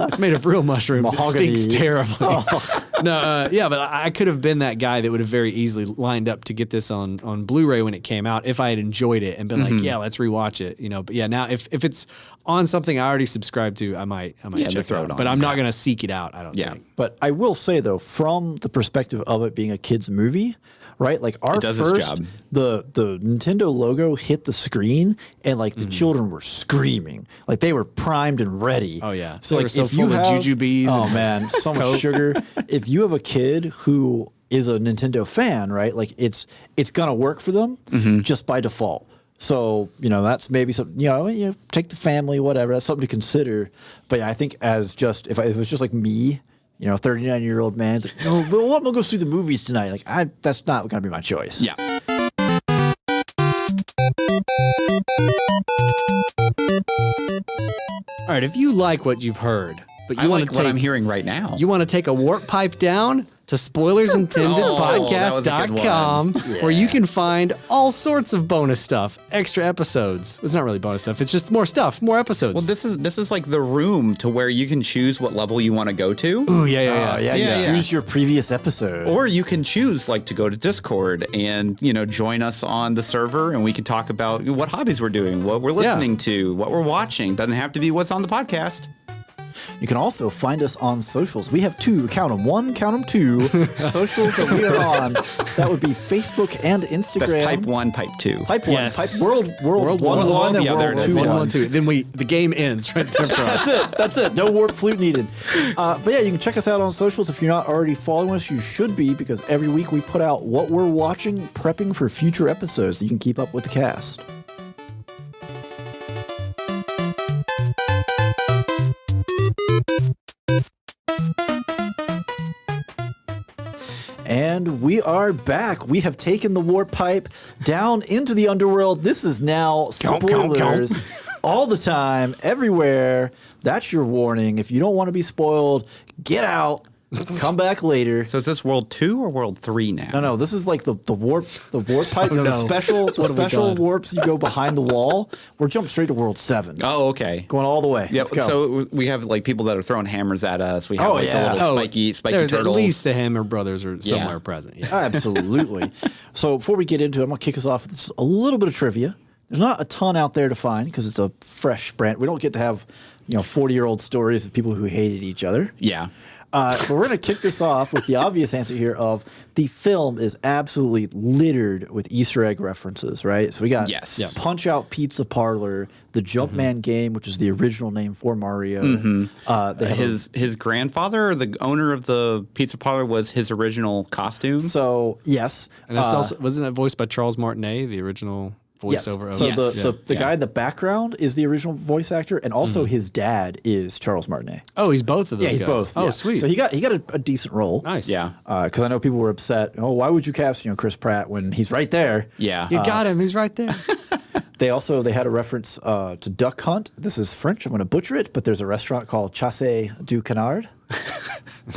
It's made of real mushrooms. Mahogany. It stinks terribly. But I could have been that guy that would have very easily lined up to get this on Blu-ray when it came out if I had enjoyed it and been like, yeah, let's rewatch it. But yeah, now if it's on something I already subscribed to, I might check throw it it out. on. But I'm not going to seek it out, I don't think. But I will say though, from the perspective of it being a kid's movie, right? Like our first, the Nintendo logo hit the screen and like the children were screaming, like they were primed and ready. Oh yeah. So they like were so full of jujubes. Oh man, so much sugar. If you have a kid who is a Nintendo fan, right? Like it's gonna work for them just by default. So, that's maybe something, take the family, whatever. That's something to consider. But yeah, I think if it was just like me, 39-year-old man, it's like, no, but I'm going to go see the movies tonight. Like, that's not going to be my choice. Yeah. All right, if you like what you've heard, but I you want like to what I'm hearing right now. You want to take a warp pipe down to spoilersintendedpodcast.com where you can find all sorts of bonus stuff, extra episodes. It's not really bonus stuff. It's just more stuff, more episodes. Well, this is like the room to where you can choose what level you want to go to. Ooh, yeah. You choose your previous episode. Or you can choose like to go to Discord and, join us on the server and we can talk about what hobbies we're doing, what we're listening to, what we're watching. Doesn't have to be what's on the podcast. You can also find us on socials. We have two, count them, one, count them, two socials that we are on. That would be Facebook and Instagram. That's pipe 1, pipe 2. Pipe 1, Yes. pipe world 1 and the other, world that's 2 it. 1. Then the game ends right there for us. That's it. No warp flute needed. But yeah, you can check us out on socials. If you're not already following us, you should be, because every week we put out what we're watching, prepping for future episodes so you can keep up with the cast. And we are back. We have taken the warp pipe down into the underworld. This is now spoilers all the time, everywhere. That's your warning. If you don't want to be spoiled, get out. Come back later. So is this World 2 or World 3 now? No. This is like the warp pipe. The special warps you go behind the wall. We're jumping straight to World 7. Oh, okay. Going all the way. Yeah. Let's go. So we have like people that are throwing hammers at us. We have the little spiky There's turtles. at least the Hammer Brothers are somewhere present. Yeah. Absolutely. So before we get into it, I'm going to kick us off with just a little bit of trivia. There's not a ton out there to find because it's a fresh brand. We don't get to have 40-year-old stories of people who hated each other. Yeah. But we're going to kick this off with the obvious answer here of the film is absolutely littered with Easter egg references, right? So we got Punch-Out Pizza Parlor, the Jumpman game, which is the original name for Mario. His grandfather, or the owner of the pizza parlor, was his original costume. So, yes. And it's also, wasn't that voiced by Charles Martinet, the original voiceover? Yes. So the guy in the background is the original voice actor, and also his dad is Charles Martinet. Oh, he's both of those he's guys. both. Oh, sweet. So he got a decent role. Nice. Yeah. Because I know people were upset. Oh, why would you cast Chris Pratt when he's right there? Yeah. You got him. He's right there. They had a reference to Duck Hunt. This is French. I'm going to butcher it, but there's a restaurant called Chasse du Canard.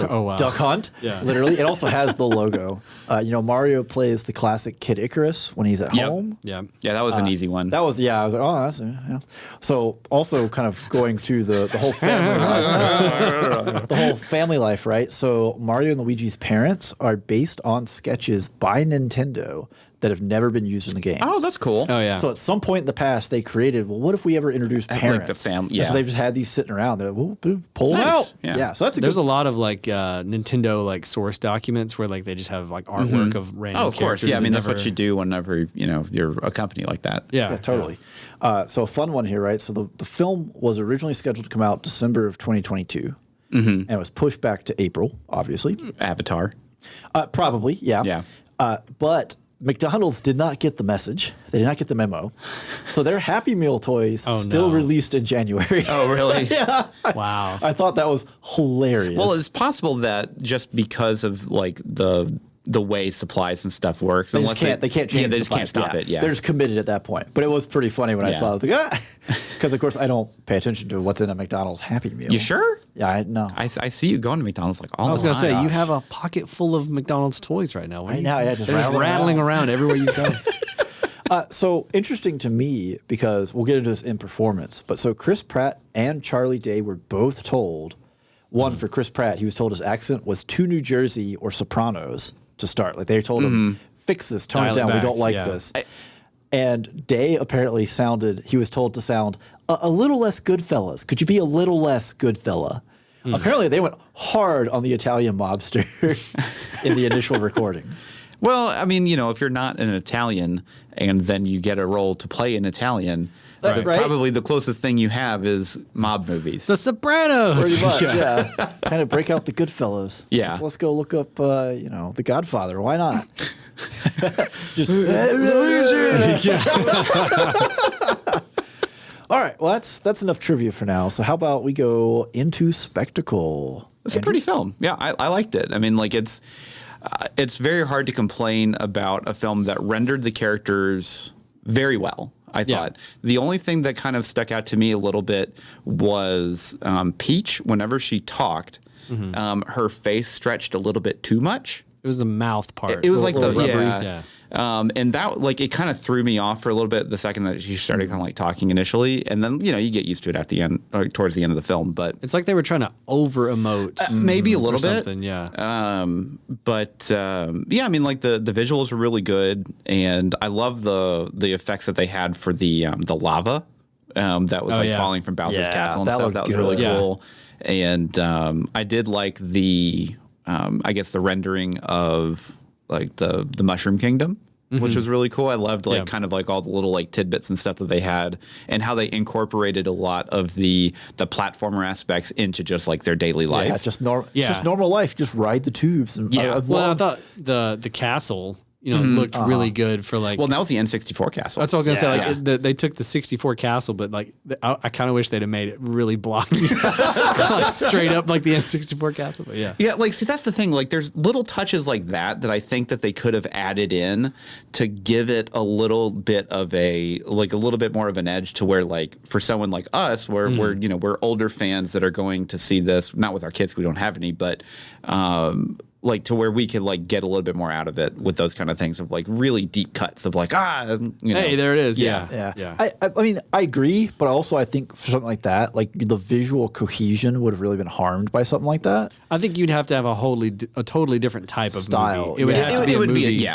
Oh, wow. Duck Hunt, literally. It also has the logo. Mario plays the classic Kid Icarus when he's at home. Yeah. Yeah, that was an easy one. That was, I was like, oh, that's, yeah. So also kind of going to the whole family life. The whole family life, right? So Mario and Luigi's parents are based on sketches by Nintendo that have never been used in the game. Oh, that's cool. Oh, yeah. So at some point in the past, they created, what if we ever introduced parents? Like the family, And so they've just had these sitting around. They're like, pull them out. Yeah. So that's There's a lot of Nintendo source documents where they just have artwork of random Oh, of course. characters. Yeah, I mean, that's what you do whenever, you're a company like that. Yeah. Yeah, totally. So a fun one here, right? So the film was originally scheduled to come out December of 2022. And it was pushed back to April, obviously. Avatar. Probably, yeah. Yeah. But McDonald's did not get the message. They did not get the memo. So their Happy Meal toys still released in January. Oh, really? Yeah. Wow. I thought that was hilarious. Well, it's possible that just because of the way supplies and stuff works, they can't change. Yeah, they just can't stop it. Yeah, they're just committed at that point. But it was pretty funny when I saw it. I was like, because of course I don't pay attention to what's in a McDonald's Happy Meal. You sure? Yeah, I know. I see you going to McDonald's all the time. I was going to say, you have a pocket full of McDonald's toys right now. I know, They're just rattling around everywhere you go. So interesting to me, because we'll get into this in performance, but so Chris Pratt and Charlie Day were both told, one for Chris Pratt, he was told his accent was too New Jersey or Sopranos to start. Like they told him, fix this, tone it down, we don't like this. And Day apparently he was told to sound a little less Goodfellas. Could you be a little less Goodfella? Apparently they went hard on the Italian mobster in the initial recording. Well, I mean, if you're not an Italian and then you get a role to play an Italian, Right. probably the closest thing you have is mob movies. The Sopranos. Pretty much, yeah. Kind of break out the Goodfellas. Yeah. Let's go look up, The Godfather. Why not? Just. All right. Well, that's enough trivia for now. So how about we go into spectacle? It's a pretty film. Yeah, I liked it. I mean, it's very hard to complain about a film that rendered the characters very well. I thought. The only thing that kind of stuck out to me a little bit was Peach. Whenever she talked, her face stretched a little bit too much. It was the mouth part. It was like the rubbery. yeah. And that like it kind of threw me off for a little bit the second that she started kind of like talking initially, and then you get used to it at the end or towards the end of the film. But it's like they were trying to over emote, maybe a little bit, something. Yeah. Yeah, I mean like the visuals were really good, and I love the effects that they had for the lava that was falling from Bowser's castle and that stuff. That was really cool, and I did like the I guess the rendering of like the Mushroom Kingdom, which was really cool. I loved kind of like all the little like tidbits and stuff that they had, and how they incorporated a lot of the platformer aspects into just like their daily life. Yeah, just normal life. Just ride the tubes. And I thought the castle, looked really good for like. Well, that was the N64 castle. That's what I was gonna say. Like they took the 64 castle, but like I kind of wish they'd have made it really blocky, like straight up like the N64 castle. But yeah. Like see, that's the thing. Like there's little touches like that I think that they could have added in to give it a little bit of a little bit more of an edge to where like for someone like us, we're older fans that are going to see this, not with our kids, we don't have any, but. Like to where we could like get a little bit more out of it with those kind of things of like really deep cuts of like hey, there it is. Yeah. I mean I agree, but also I think for something like that, like the visual cohesion would have really been harmed by something like that. I think you'd have to have a totally different type of style. Movie. It would have to be a movie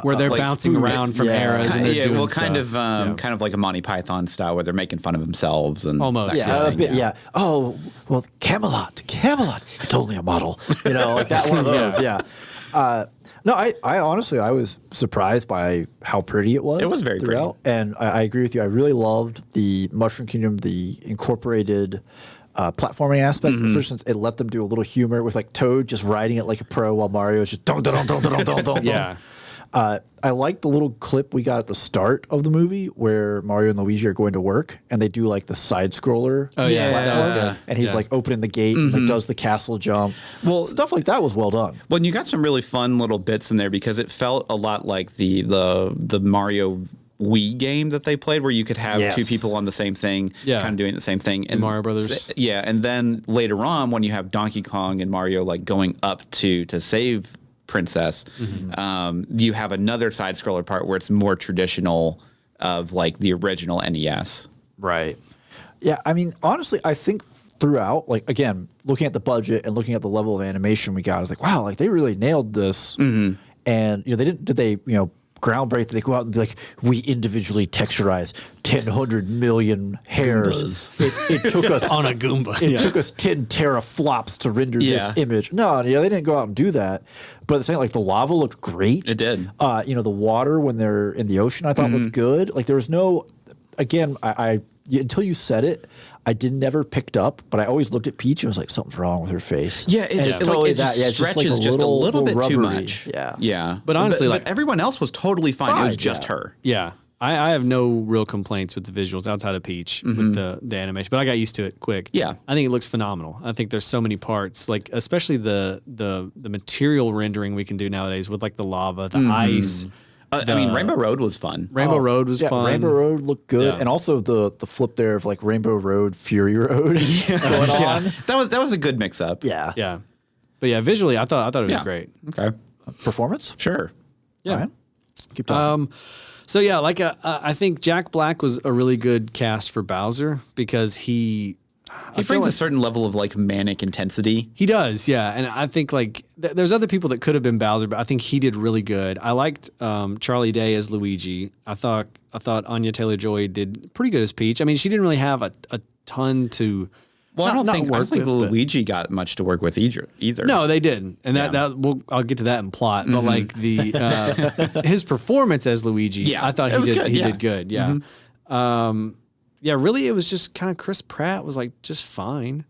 where they're like bouncing around from eras and they're doing kind stuff. Kind of like a Monty Python style where they're making fun of themselves and almost a bit. Oh well, Camelot, it's only a model. Like that one of those. No, I honestly I was surprised by how pretty it was. It was very throughout, pretty, and I agree with you. I really loved the Mushroom Kingdom, the incorporated platforming aspects, especially since it let them do a little humor with like Toad just riding it like a pro while Mario is just don. Yeah. I like the little clip we got at the start of the movie where Mario and Luigi are going to work and they do like the side scroller. Oh yeah, that was good. And he's like opening the gate and like does the castle jump. Well, stuff like that was well done. Well, and you got some really fun little bits in there because it felt a lot like the Mario Wii game that they played where you could have two people on the same thing, kind of doing the same thing. And Mario Brothers. Yeah, and then later on when you have Donkey Kong and Mario like going up to save Princess, you have another side scroller part where it's more traditional of like the original NES. Right. Yeah, I mean, honestly, I think throughout, like again, looking at the budget and looking at the level of animation we got, I was like, wow, like they really nailed this. And they groundbreak. They go out and be like, we individually texturize 1,000 million hairs. It took us on a Goomba. It took us 10 teraflops to render this image. No, they didn't go out and do that. But at the same, like the lava looked great. It did. The water when they're in the ocean, I thought looked good. Like there was no. Again, I until you said it, I never picked up, but I always looked at Peach and was like, something's wrong with her face. Yeah, it's totally that. Yeah, it stretches just a little bit too much. Yeah. But honestly, but everyone else was totally fine. It was just her. Yeah. I have no real complaints with the visuals outside of Peach with the animation, but I got used to it quick. Yeah. I think it looks phenomenal. I think there's so many parts, like especially the material rendering we can do nowadays with like the lava, the ice. I mean, Rainbow Road was fun. Rainbow Road was fun. Rainbow Road looked good, and also the flip there of like Rainbow Road, Fury Road going on. That was a good mix up. Yeah. But yeah, visually, I thought it was great. Okay. Performance? Sure. Yeah. Ryan? Keep talking. So yeah, like I think Jack Black was a really good cast for Bowser because he brings a certain level of like manic intensity. He does, yeah. And I think like there's other people that could have been Bowser, but I think he did really good. I liked Charlie Day as Luigi. I thought Anya Taylor-Joy did pretty good as Peach. I mean, she didn't really have a ton to. Well, I don't think Luigi got much to work with either. No, they didn't, and I'll get to that in plot. But like his performance as Luigi, I thought he did good. Yeah. Really, it was just kind of Chris Pratt was like just fine.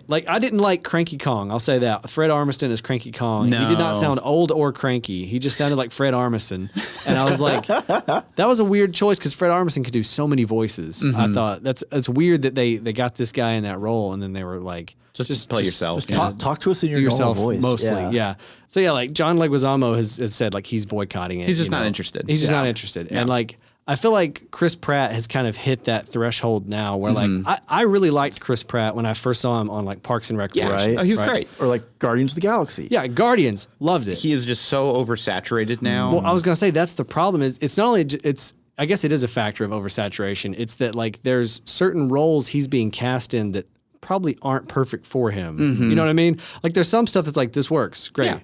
Like I didn't like Cranky Kong. I'll say that Fred Armisen as Cranky Kong. No. He did not sound old or cranky. He just sounded like Fred Armisen, and I was like, that was a weird choice because Fred Armisen could do so many voices. I thought it's weird that they got this guy in that role, and then they were like, just play yourself. Just talk to us in your normal voice. Mostly, yeah. So yeah, like John Leguizamo has said like he's boycotting it. He's just not interested. He's just not interested, and like. I feel like Chris Pratt has kind of hit that threshold now where like I really liked Chris Pratt when I first saw him on like Parks and Recreation. Right. Oh, he was great. Or like Guardians of the Galaxy. Yeah, Guardians, loved it. He is just so oversaturated now. Well, I was gonna say that's the problem. Is it's not only it's I guess it is a factor of oversaturation. It's that like there's certain roles he's being cast in that probably aren't perfect for him. You know what I mean? Like there's some stuff that's like this works great. Yeah.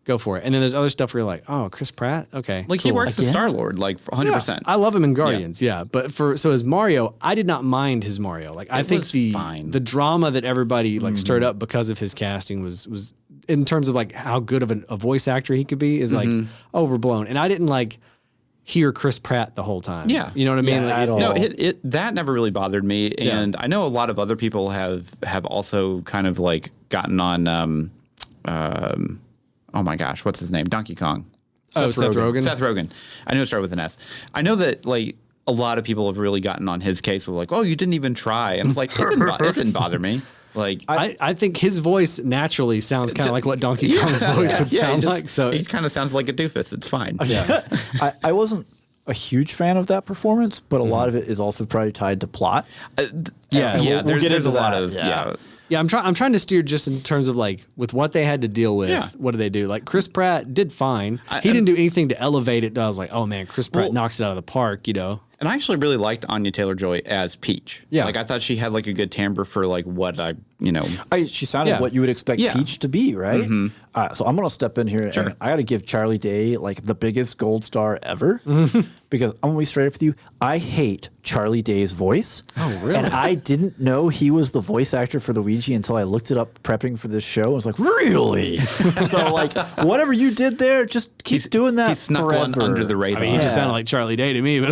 Go for it. And then there's other stuff where you're like, oh, Chris Pratt? Okay. Like he cool. works as Star-Lord, like 100%. I love him in Guardians, yeah. But so as Mario, I did not mind his Mario. Like I think was fine. the drama that everybody like stirred up because of his casting was in terms of like how good of a voice actor he could be is like overblown. And I didn't like hear Chris Pratt the whole time. Yeah. You know what I mean? Yeah, Like, at all. No, that never really bothered me, and I know a lot of other people have also kind of like gotten on. Oh my gosh, what's his name? Donkey Kong. Seth Rogen. Seth Rogen. I knew it started with an S. I know that like a lot of people have really gotten on his case with like, oh, you didn't even try, and it's like it didn't bother me. Like I think his voice naturally sounds kind of like what Donkey Kong's voice would sound like. So he kind of sounds like a doofus. It's fine. yeah. I wasn't a huge fan of that performance, but a lot of it is also probably tied to plot. Yeah. Yeah. we'll get There's a into lot that, of yeah. Yeah, I'm trying to steer just in terms of like with what they had to deal with. Yeah. What do they do? Like Chris Pratt did fine. He didn't do anything to elevate it. I was like, oh man, Chris Pratt knocks it out of the park. You know. And I actually really liked Anya Taylor-Joy as Peach. Yeah. Like I thought she had like a good timbre for like what She sounded Yeah. what you would expect Yeah. Peach to be, right? So I'm going to step in here and I got to give Charlie Day like the biggest gold star ever because I'm going to be straight up with you. I hate Charlie Day's voice. Oh, really? And I didn't know he was the voice actor for Luigi until I looked it up prepping for this show. I was like, really? So like whatever you did there, just keep doing that he snuck forever. one under the radar. I mean, he just sounded like Charlie Day to me, but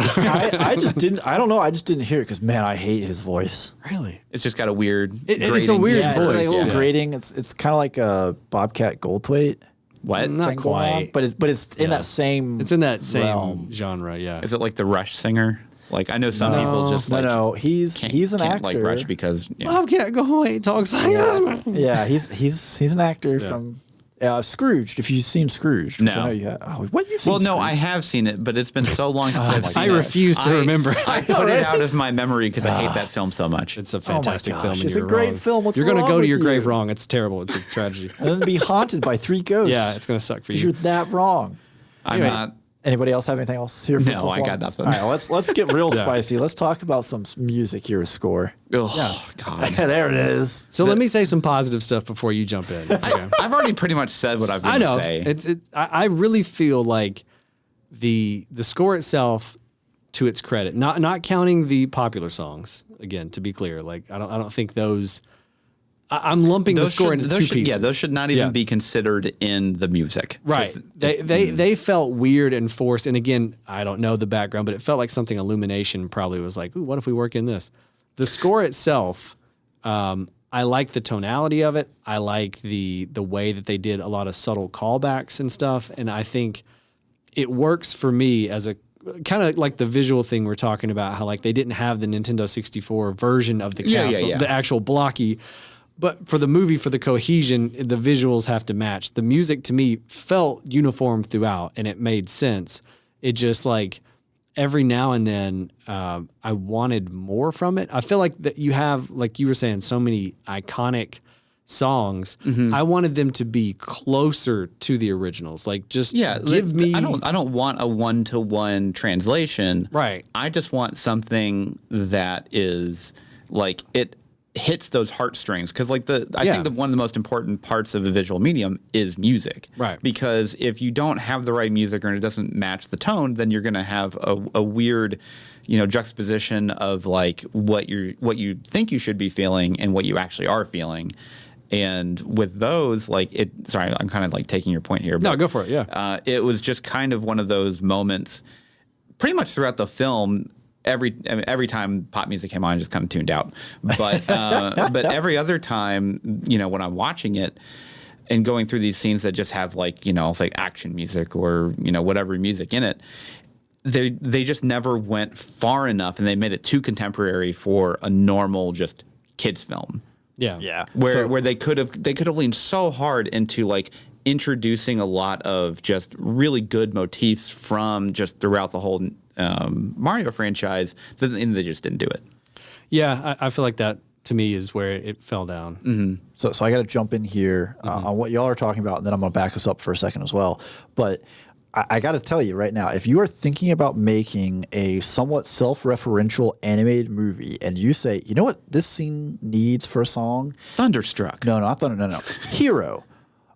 I just didn't. I don't know. I just didn't hear it because man, I hate his voice. really, It's just got a weird. it's a grating. weird Yeah, it's like a voice. little Yeah. grating. It's kind of like a Bobcat Goldthwait. What? Not thing going on, quite. but it's in that same. It's in that same realm. genre. Yeah. Is it like the Rush singer? Like I know some people just like No, he's an can't actor. like Rush because Bobcat Goldthwait talks like this. Yeah, he's an actor from Scrooged. If you've seen Scrooged, which No. I know you have. Oh, what you've seen? Well, no, Scrooged? I have seen it, but it's been so long since I've seen I it. refuse to remember. I put it out of my memory because I hate that film so much. It's a fantastic gosh, film. And it's a you're great wrong. film. What's you're gonna wrong go to with your grave you? wrong. It's terrible. It's a tragedy. And then be haunted by 3 ghosts. Yeah, it's gonna suck for You're you. that wrong. I'm not. Anybody else have anything else here? For No, I got performance? nothing. All right, let's get real spicy. Let's talk about some music here. Score. Oh God. There it is. So let me say some positive stuff before you jump in. Okay. I've already pretty much said what I've I going know. to say. I really feel like the score itself, to its credit, not counting the popular songs. Again, to be clear, like I don't think those. I'm lumping the score into 2 pieces. Yeah, those should not even be considered in the music. Right. They felt weird and forced. And again, I don't know the background, but it felt like something Illumination probably was like, ooh, what if we work in this? The score itself, I like the tonality of it. I like the way that they did a lot of subtle callbacks and stuff. And I think it works for me as a kind of like the visual thing we're talking about, how like they didn't have the Nintendo 64 version of the castle, the actual blocky. But for the movie, for the cohesion, the visuals have to match. The music to me felt uniform throughout, and it made sense. It just like every now and then, I wanted more from it. I feel like that you have, like you were saying, so many iconic songs. I wanted them to be closer to the originals. Like just give me. I don't want a 1-to-1 translation. Right. I just want something that is like it hits those heartstrings because like I think that one of the most important parts of a visual medium is music, right? Because if you don't have the right music or it doesn't match the tone, then you're going to have a weird, juxtaposition of like what you think you should be feeling and what you actually are feeling. And with those, like sorry, I'm kind of like taking your point here. No, but, go for it. Yeah, it was just kind of one of those moments, pretty much throughout the film. Every time pop music came on, I just kind of tuned out. But but every other time, when I'm watching it and going through these scenes that just have like it's like action music or whatever music in it, they just never went far enough, and they made it too contemporary for a normal just kids film. Yeah. Where they could have leaned so hard into like introducing a lot of just really good motifs from just throughout the whole Mario franchise, then they just didn't do it. Yeah, I feel like that to me is where it fell down. Mm-hmm. So I got to jump in here on what y'all are talking about, and then I'm going to back us up for a second as well. But I got to tell you right now, if you are thinking about making a somewhat self-referential animated movie, and you say, you know what this scene needs for a song? Thunderstruck. No, not Thunder. No. Hero.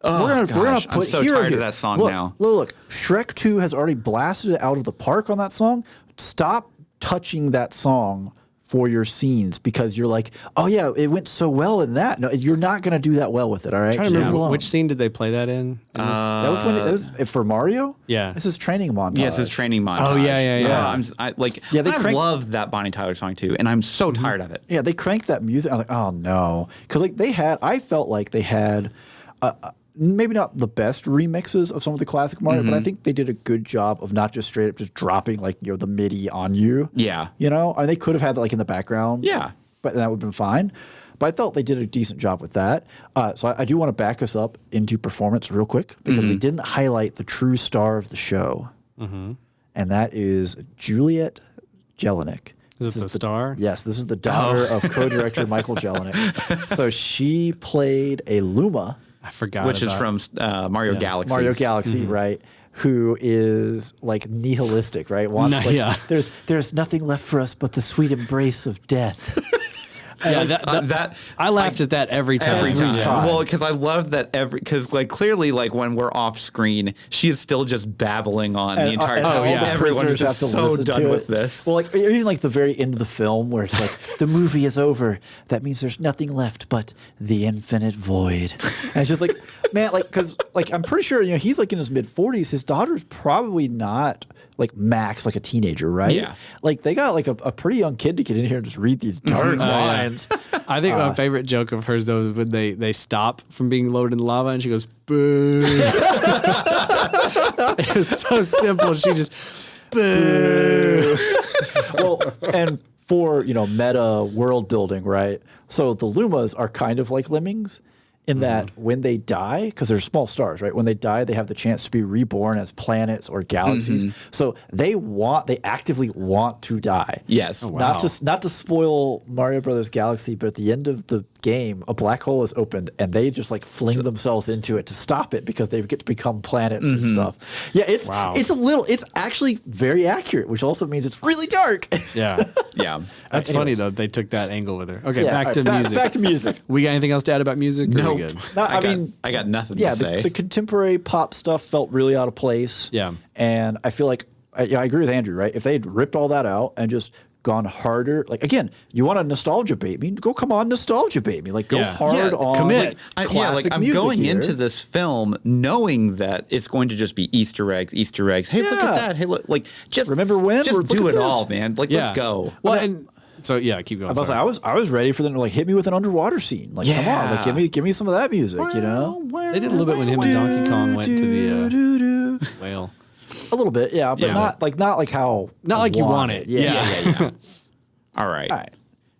Oh, we're gonna put I'm so Hero tired here. of that song look, now. Look, Shrek 2 has already blasted it out of the park on that song. Stop touching that song for your scenes because you're like, oh yeah, it went so well in that. No, you're not gonna do that well with it. All right. I'm trying to remember which scene did they play that in? That was when that was for Mario. Yeah. This is training montage. Yes, his training montage. Oh, yeah. I love that Bonnie Tyler song too, and I'm so tired of it. Yeah, they cranked that music. I was like, oh no, because I felt like they had. Maybe not the best remixes of some of the classic Mario, but I think they did a good job of not just straight up just dropping like the MIDI on you. Yeah. They could have had that like in the background. Yeah. But that would have been fine. But I felt they did a decent job with that. So I do want to back us up into performance real quick because we didn't highlight the true star of the show. And that is Juliet Jelinek. Is it the star? Yes, this is the daughter of co-director Michael Jelinek. So she played a Luma. I forgot. Which is from Mario Galaxy. Mario Galaxy, right? Who is like nihilistic, right? Wants there's nothing left for us but the sweet embrace of death. Yeah, I laughed at that every time. Every time. Well, because I love that because like clearly like when we're off screen, she is still just babbling on the entire time. Everyone is just so done with this. Well, like even like the very end of the film where it's like the movie is over. That means there's nothing left but the infinite void. And it's just like, man, like because like I'm pretty sure he's like in his mid-40s. His daughter's probably not like max like a teenager, right? Yeah. Like they got like a pretty young kid to get in here and just read these dark lines. I think my favorite joke of hers though is when they stop from being lowered in the lava and she goes boo. It's so simple. She just boo. Well, and for meta world building, right? So the Lumas are kind of like lemmings in that when they die, because they're small stars, right? When they die, they have the chance to be reborn as planets or galaxies. So they actively want to die. Yes. Oh, wow. Not to spoil Mario Brothers Galaxy, but at the end of the game, a black hole is opened and they just like fling themselves into it to stop it because they get to become planets and stuff. Yeah, it's actually very accurate, which also means it's really dark. Yeah. Yeah. That's funny though. They took that angle with her. Okay, Yeah, back to music. Back to music. We got anything else to add about music? Nope. Good? No, I got nothing to say. The contemporary pop stuff felt really out of place. Yeah. And I feel like, I agree with Andrew, right? If they had ripped all that out and just gone harder, like again, you want a nostalgia bait me? Go come on, nostalgia bait me. Like go hard on commit. classic I'm music going here. into this film knowing that it's going to just be Easter eggs. Hey, look at that. Hey, look, like just remember when? Just Look do at it this. all, man. Like let's go. Well, and so yeah, keep going. I was ready for them to like hit me with an underwater scene. Like come on, like give me some of that music, They did a little bit when him and Donkey Kong went to the whale. A little bit, yeah, but not like how you want it. Yeah. All right. All right.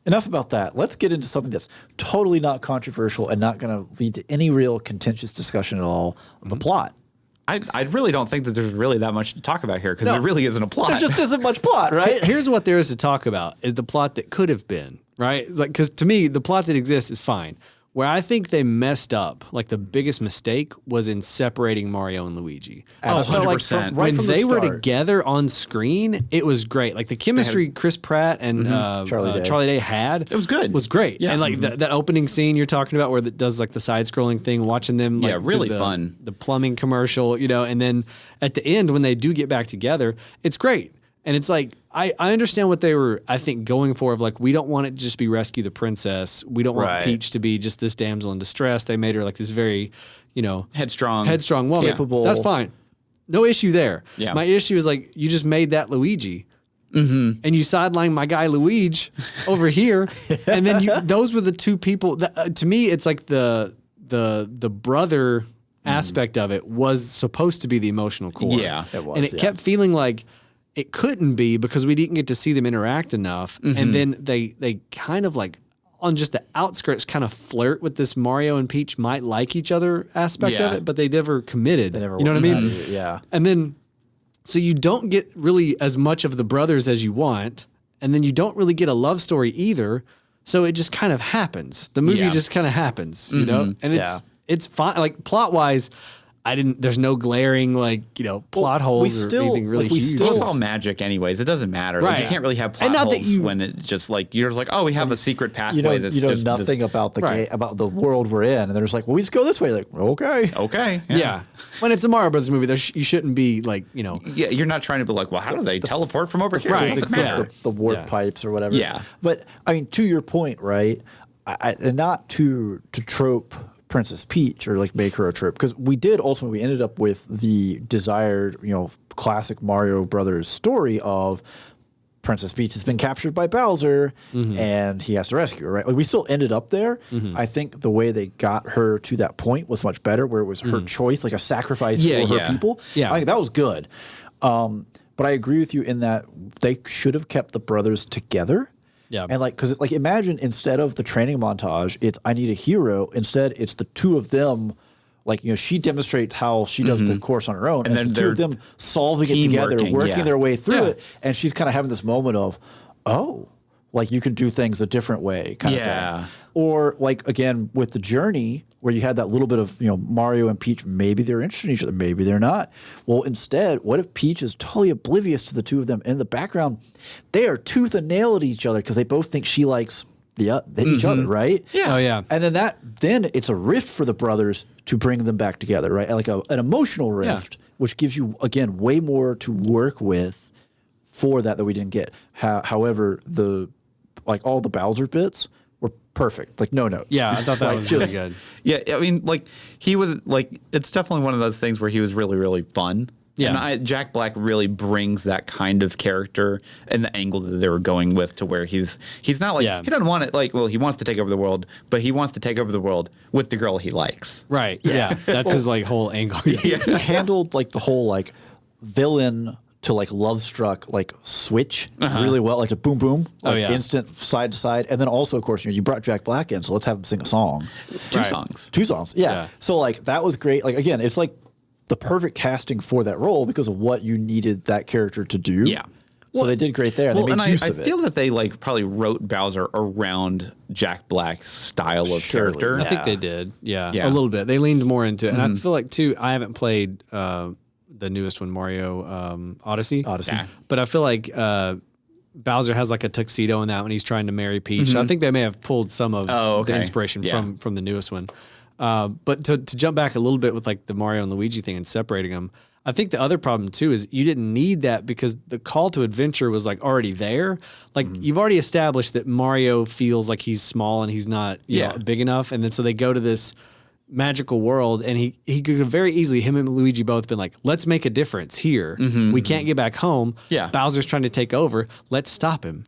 Enough about that. Let's get into something that's totally not controversial and not going to lead to any real contentious discussion at all. The plot. I really don't think that there's really that much to talk about here because there really isn't a plot. There just isn't much plot, right? Here's what there is to talk about: is the plot that could have been, right? Like, because to me, the plot that exists is fine. Where I think they messed up, like the biggest mistake, was in separating Mario and Luigi. Oh, I felt like 100%. when from the they were start. together on screen, it was great. Like the chemistry Chris Pratt and Charlie Day had, it was good. Was great. Yeah. And like that opening scene you're talking about, where it does like the side-scrolling thing, watching them, like, really do fun. The plumbing commercial, and then at the end when they do get back together, it's great. And it's like, I understand what they were, I think, going for of like, we don't want it to just be rescue the princess. We don't want Peach to be just this damsel in distress. They made her like this very, headstrong woman. Capable. That's fine. No issue there. Yeah. My issue is like, you just made that Luigi. And you sidelined my guy Luigi over here. And then those were the two people that, to me, it's like the brother aspect of it was supposed to be the emotional core. Yeah, it was. And it kept feeling like it couldn't be because we didn't get to see them interact enough. And then they kind of like on just the outskirts kind of flirt with this Mario and Peach might like each other aspect of it, but they never committed. They never you know what I mean? Yeah. And then So you don't get really as much of the brothers as you want, and then you don't really get a love story either. So it just kind of happens. The movie just kind of happens, you know? And it's fine. Like plot wise, there's no glaring plot holes or anything really huge. It's all magic anyways. It doesn't matter. Right. Like, you can't really have plot holes when it just like, you're just like, oh, we have a secret pathway that's just nothing about the about the world we're in. And they're just like, well, we just go this way. Like, okay. Okay. Yeah. When it's a Mario Brothers movie, you shouldn't be like, Yeah, you're not trying to be like, well, how do they teleport from over here? Right. The warp pipes or whatever. Yeah. But I mean, to your point, right? And not to trope Princess Peach or like make her a trope, because we ended up with the desired, classic Mario Brothers story of Princess Peach has been captured by Bowser and he has to rescue her, right? Like we still ended up there. I think the way they got her to that point was much better, where it was her choice, like a sacrifice for her people. Yeah. I think that was good. But I agree with you in that they should have kept the brothers together. Yeah. And because imagine instead of the training montage, it's I need a hero. Instead, it's the two of them. She demonstrates how she does the course on her own, and then the two of them solving it together, working their way through it, and she's kind of having this moment of, oh, you can do things a different way, kind of thing. Or again with the journey, where you had that little bit of Mario and Peach, maybe they're interested in each other, maybe they're not. Well, instead, what if Peach is totally oblivious to the two of them? In the background, they are tooth and nail at each other because they both think she likes each other, right? Yeah. Oh yeah. And then it's a rift for the brothers to bring them back together, right? Like an emotional rift, which gives you again way more to work with for that we didn't get. However, all the Bowser bits were perfect, no notes. Yeah, I thought that was really good. Yeah, I mean, he was it's definitely one of those things where he was really, really fun. Yeah, and Jack Black really brings that kind of character and the angle that they were going with, to where he's not he doesn't want it he wants to take over the world, but he wants to take over the world with the girl he likes. Right. Yeah, that's his whole angle. He handled the whole villain to love struck switch really well, a boom boom, instant side to side, and then also of course you brought Jack Black in, so let's have him sing a song, two songs, yeah. So that was great. Again, it's the perfect casting for that role because of what you needed that character to do. Yeah. So they did great there. And they made use of it. I feel that they probably wrote Bowser around Jack Black's style of character. I think they did. Yeah, a little bit. They leaned more into it. And I feel too, I haven't played the newest one, Mario Odyssey. Yeah. But I feel Bowser has a tuxedo in that when he's trying to marry Peach. So I think they may have pulled some of the inspiration from the newest one. But to jump back a little bit with the Mario and Luigi thing and separating them, I think the other problem too is you didn't need that because the call to adventure was already there. You've already established that Mario feels like he's small and he's not big enough, and then so they go to this magical world, and he could have very easily, him and Luigi both been let's make a difference here. We can't get back home. Yeah. Bowser's trying to take over. Let's stop him.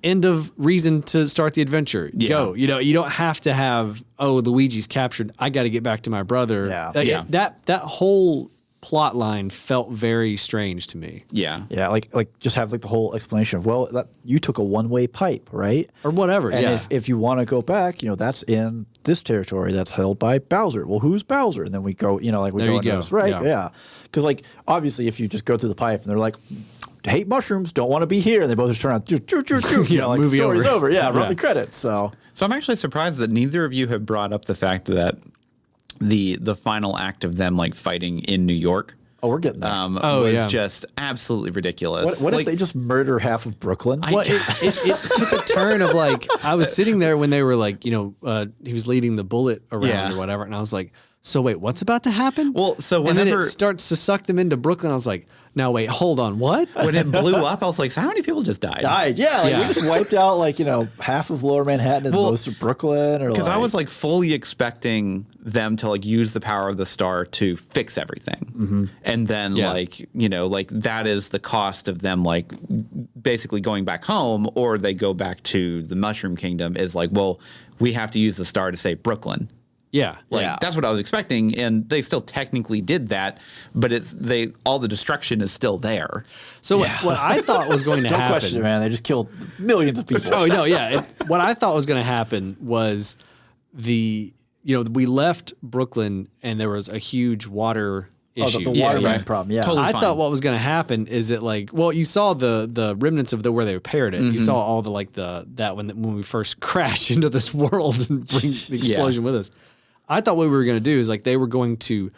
End of reason to start the adventure. Go. You don't have to have, Luigi's captured, I got to get back to my brother. That whole plot line felt very strange to me. Yeah, just have the whole explanation of that you took a one-way pipe, right? Or whatever. And if you want to go back, that's in this territory that's held by Bowser. Well, who's Bowser? And then we go, we go into this, right? Yeah. Because obviously if you just go through the pipe and they're like, hate mushrooms, don't want to be here, and they both just turn out, the story's over. Yeah, run the credits. So I'm actually surprised that neither of you have brought up the fact that the final act of them fighting in New York. Oh, we're getting that. Was just absolutely ridiculous. What if they just murder half of Brooklyn? It took a turn of I was sitting there when they were he was leading the bullet around or whatever, and I was like, so wait, what's about to happen? Well, so and then it starts to suck them into Brooklyn. I was like, now wait, hold on, what? When it blew up, I was like, so how many people just died? Yeah, we just wiped out half of Lower Manhattan and most of Brooklyn. Because I was fully expecting them to use the power of the star to fix everything, and then that is the cost of them basically going back home, or they go back to the Mushroom Kingdom. Is well, we have to use the star to save Brooklyn. Yeah. That's what I was expecting, and they still technically did that, but all the destruction is still there. So what I thought was going to happen... Don't question it, man. They just killed millions of people. Oh, no, yeah. What I thought was going to happen was we left Brooklyn, and there was a huge water issue. The water main problem. Yeah. Totally I fine. thought what was going to happen is that you saw the remnants of where they repaired it. You saw all that when we first crash into this world and bring the explosion with us. I thought what we were going to do is they were going to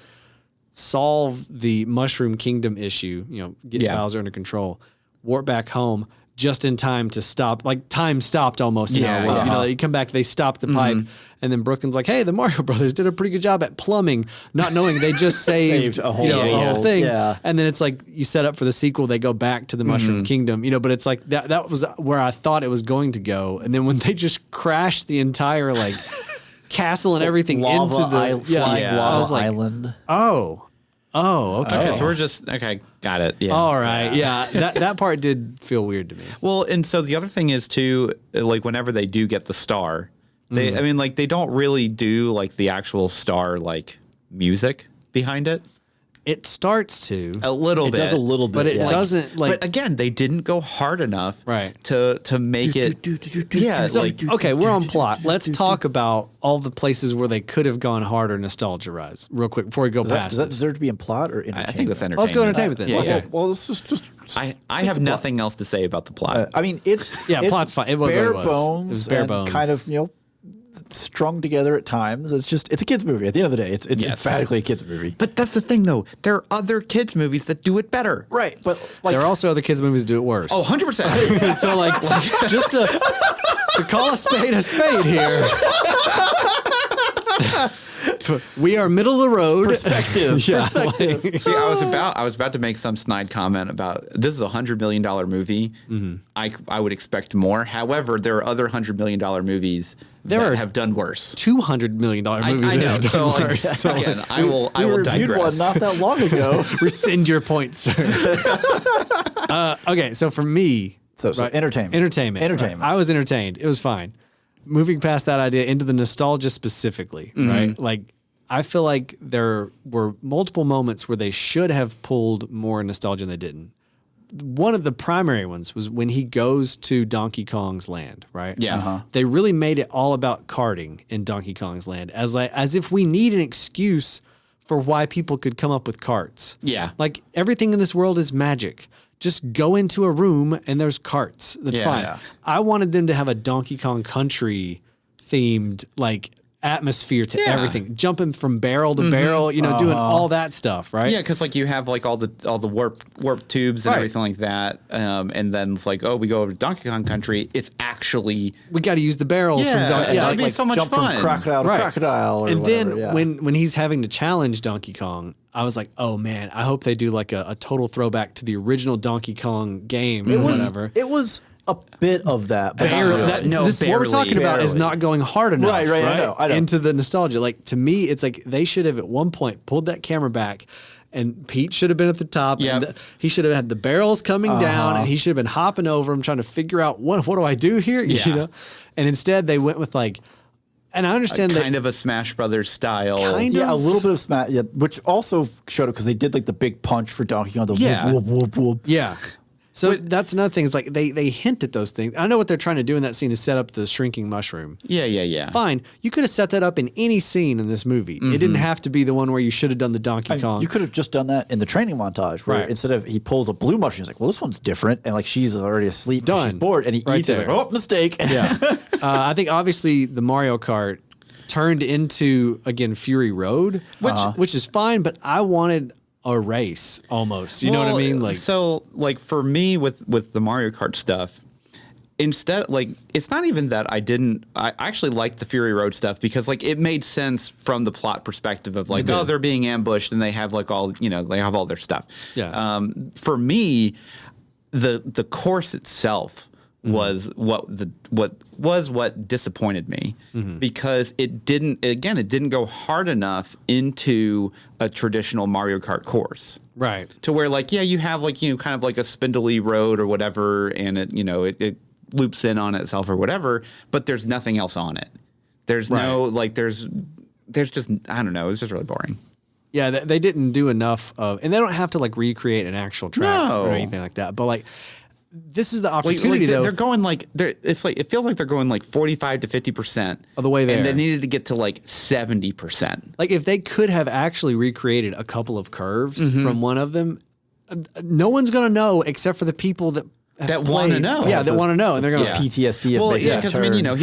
solve the Mushroom Kingdom issue, get Bowser under control, warp back home just in time to stop, time stopped almost. You come back, they stop the pipe, and then Brooklyn's like, hey, the Mario Brothers did a pretty good job at plumbing, not knowing they just saved a whole, whole thing. Yeah. And then it's you set up for the sequel, they go back to the Mushroom Kingdom, but it's that was where I thought it was going to go. And then when they just crashed the entire castle and everything lava into the flying I lava was like, island. Oh, okay. Okay, so we're just got it. Yeah. All right. Yeah. That part did feel weird to me. Well, and so the other thing is too, whenever they do get the star, they they don't really do the actual star music behind it. It starts to A little It bit. does a little bit, but it yeah. doesn't But again, they didn't go hard enough to make it. Yeah, So, okay, we're on plot. Let's talk about all the places where they could have gone harder nostalgia-wise, real quick, before we go Does past that this. deserve to be in plot or entertainment? I think that's entertainment. Let's go entertainment then. Yeah, Okay. yeah. Well, let's just I have nothing else to say about the plot. I mean, it's plot's fine. It was what bare it was. bones. It was bare and bones. kind of strung together at times. It's a kids movie. At the end of the day, it's Yes. emphatically a kids movie. But that's the thing, though. There are other kids' movies that do it better. Right, but There are also other kids' movies that do it worse. Oh, 100%. So, just to call a spade here. We are middle of the road. perspective. Yeah, Perspective. See, I was about to make some snide comment about this is a $100 million movie. I would expect more. However, there are other $100 million movies that have done worse. $200 million movies I that know. have done So, worse. So, again, I will We reviewed digress. one not that long ago. rescind your point, sir. Okay, so for me, So entertainment. Entertainment. I was entertained. It was fine. Moving past that idea into the nostalgia specifically, right? I feel like there were multiple moments where they should have pulled more nostalgia and they didn't. One of the primary ones was when he goes to Donkey Kong's land, right? Yeah. They really made it all about karting in Donkey Kong's land as if we need an excuse for why people could come up with carts. Yeah. Everything in this world is magic. Just go into a room and there's carts. That's Yeah. fine. Yeah. I wanted them to have a Donkey Kong Country themed atmosphere to Yeah. everything, jumping from barrel to barrel, doing all that stuff, right? Yeah, because you have all the warp tubes and Right. everything like that, and then it's we go over to Donkey Kong Country. It's actually We got to use the barrels from Donkey. that'd be so much jump fun. from crocodile to Right. crocodile or And whatever. then when he's having to challenge Donkey Kong, I was like, oh man, I hope they do a total throwback to the original Donkey Kong game or whatever. It was a bit of that. But not Barely. really. What we're talking about is Barely. not going hard enough, Right, I know. into the nostalgia. To me, it's they should have at one point pulled that camera back, and Pete should have been at the top, Yep. and he should have had the barrels coming down, and he should have been hopping over them, trying to figure out what do I do here, Yeah. And instead they went with and I understand that kind of a Smash Brothers style. Kind Yeah, a of. little bit of smash, which also showed up because they did the big punch for Donkey Kong. The Yeah. whoop, whoop, whoop, whoop. Yeah. So that's another thing. It's they hint at those things. I know what they're trying to do in that scene is set up the shrinking mushroom. Yeah. Fine. You could have set that up in any scene in this movie. It didn't have to be the one where you should have done the Donkey Kong. You could have just done that in the training montage where Right. instead of he pulls a blue mushroom, he's like, well, this one's different. And she's already asleep. Done. She's bored. And he Right eats it. there. Like, oh, mistake. Yeah. I think obviously the Mario Kart turned into, again, Fury Road, which is fine, but I wanted a race almost. You know what I mean? So for me with the Mario Kart stuff, instead it's not even that I actually liked the Fury Road stuff because it made sense from the plot perspective of they're being ambushed and they have all they have all their stuff. Yeah. For me, the course itself was what disappointed me because it didn't go hard enough into a traditional Mario Kart course. right. To where you have kind of a spindly road or whatever, and it loops in on itself or whatever, but there's nothing else on it. There's no there's just I don't know, it's just really boring. Yeah, they didn't do enough of, and they don't have to recreate an actual track No. or anything like that. But this is the Like, opportunity though. they're going like it's like it feels like they're going like 45 to 50% of the way there. and they needed to get to like 70%. Like if they could have actually recreated a couple of curves from one of them, no one's gonna know except for the people that want to know. Yeah, that want to know, and they're gonna. Yeah. PTSD. Well, yeah, because because I mean,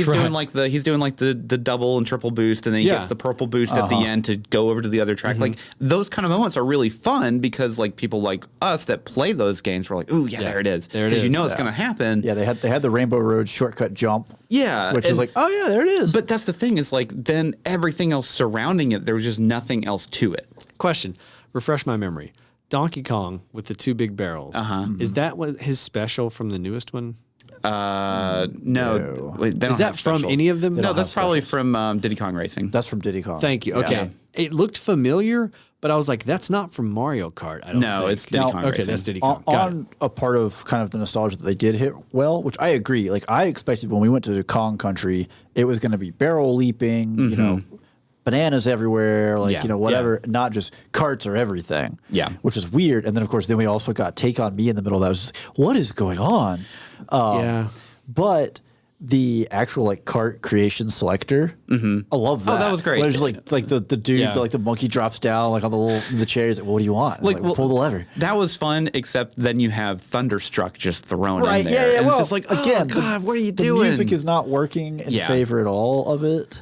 he's doing like the double and triple boost, and then he gets the purple boost at the end to go over to the other track. Like those kind of moments are really fun because like people like us that play those games were like, ooh, yeah, there it is, because you know it's gonna happen. Yeah, they had the Rainbow Road shortcut jump. Yeah, which is like, oh yeah, there it is. But that's the thing is like then everything else surrounding it, there was just nothing else to it. Question: refresh my memory. Donkey Kong with the two big barrels. Is that what his special from the newest one? No. Wait, they don't Is that have from specials. any of them? No, that's probably from Diddy Kong Racing. That's from Diddy Kong. Thank you. Okay. Yeah. It looked familiar, but I was like, that's not from Mario Kart. I don't No, think. it's Diddy Kong Okay, Racing. that's Diddy Kong. Got On a part of kind of the nostalgia that they did hit well, which I agree. Like I expected when we went to Kong Country, it was going to be barrel leaping, you know, bananas everywhere, like, Yeah. you know, whatever, not just carts or everything. Yeah. Which is weird. And then, of course, then we also got Take On Me in the middle. That was just, what is going on? Yeah. But the actual like cart creation selector, I love that. that was great. When it's just like the dude, Yeah. like the monkey drops down like on the chair. He's like, what do you want? Like, well, pull the lever. That was fun, except then you have Thunderstruck just thrown Right, in there. yeah, yeah. And Well, it's just like, again, oh, God, what are you the doing? music is not working in favor at all of it.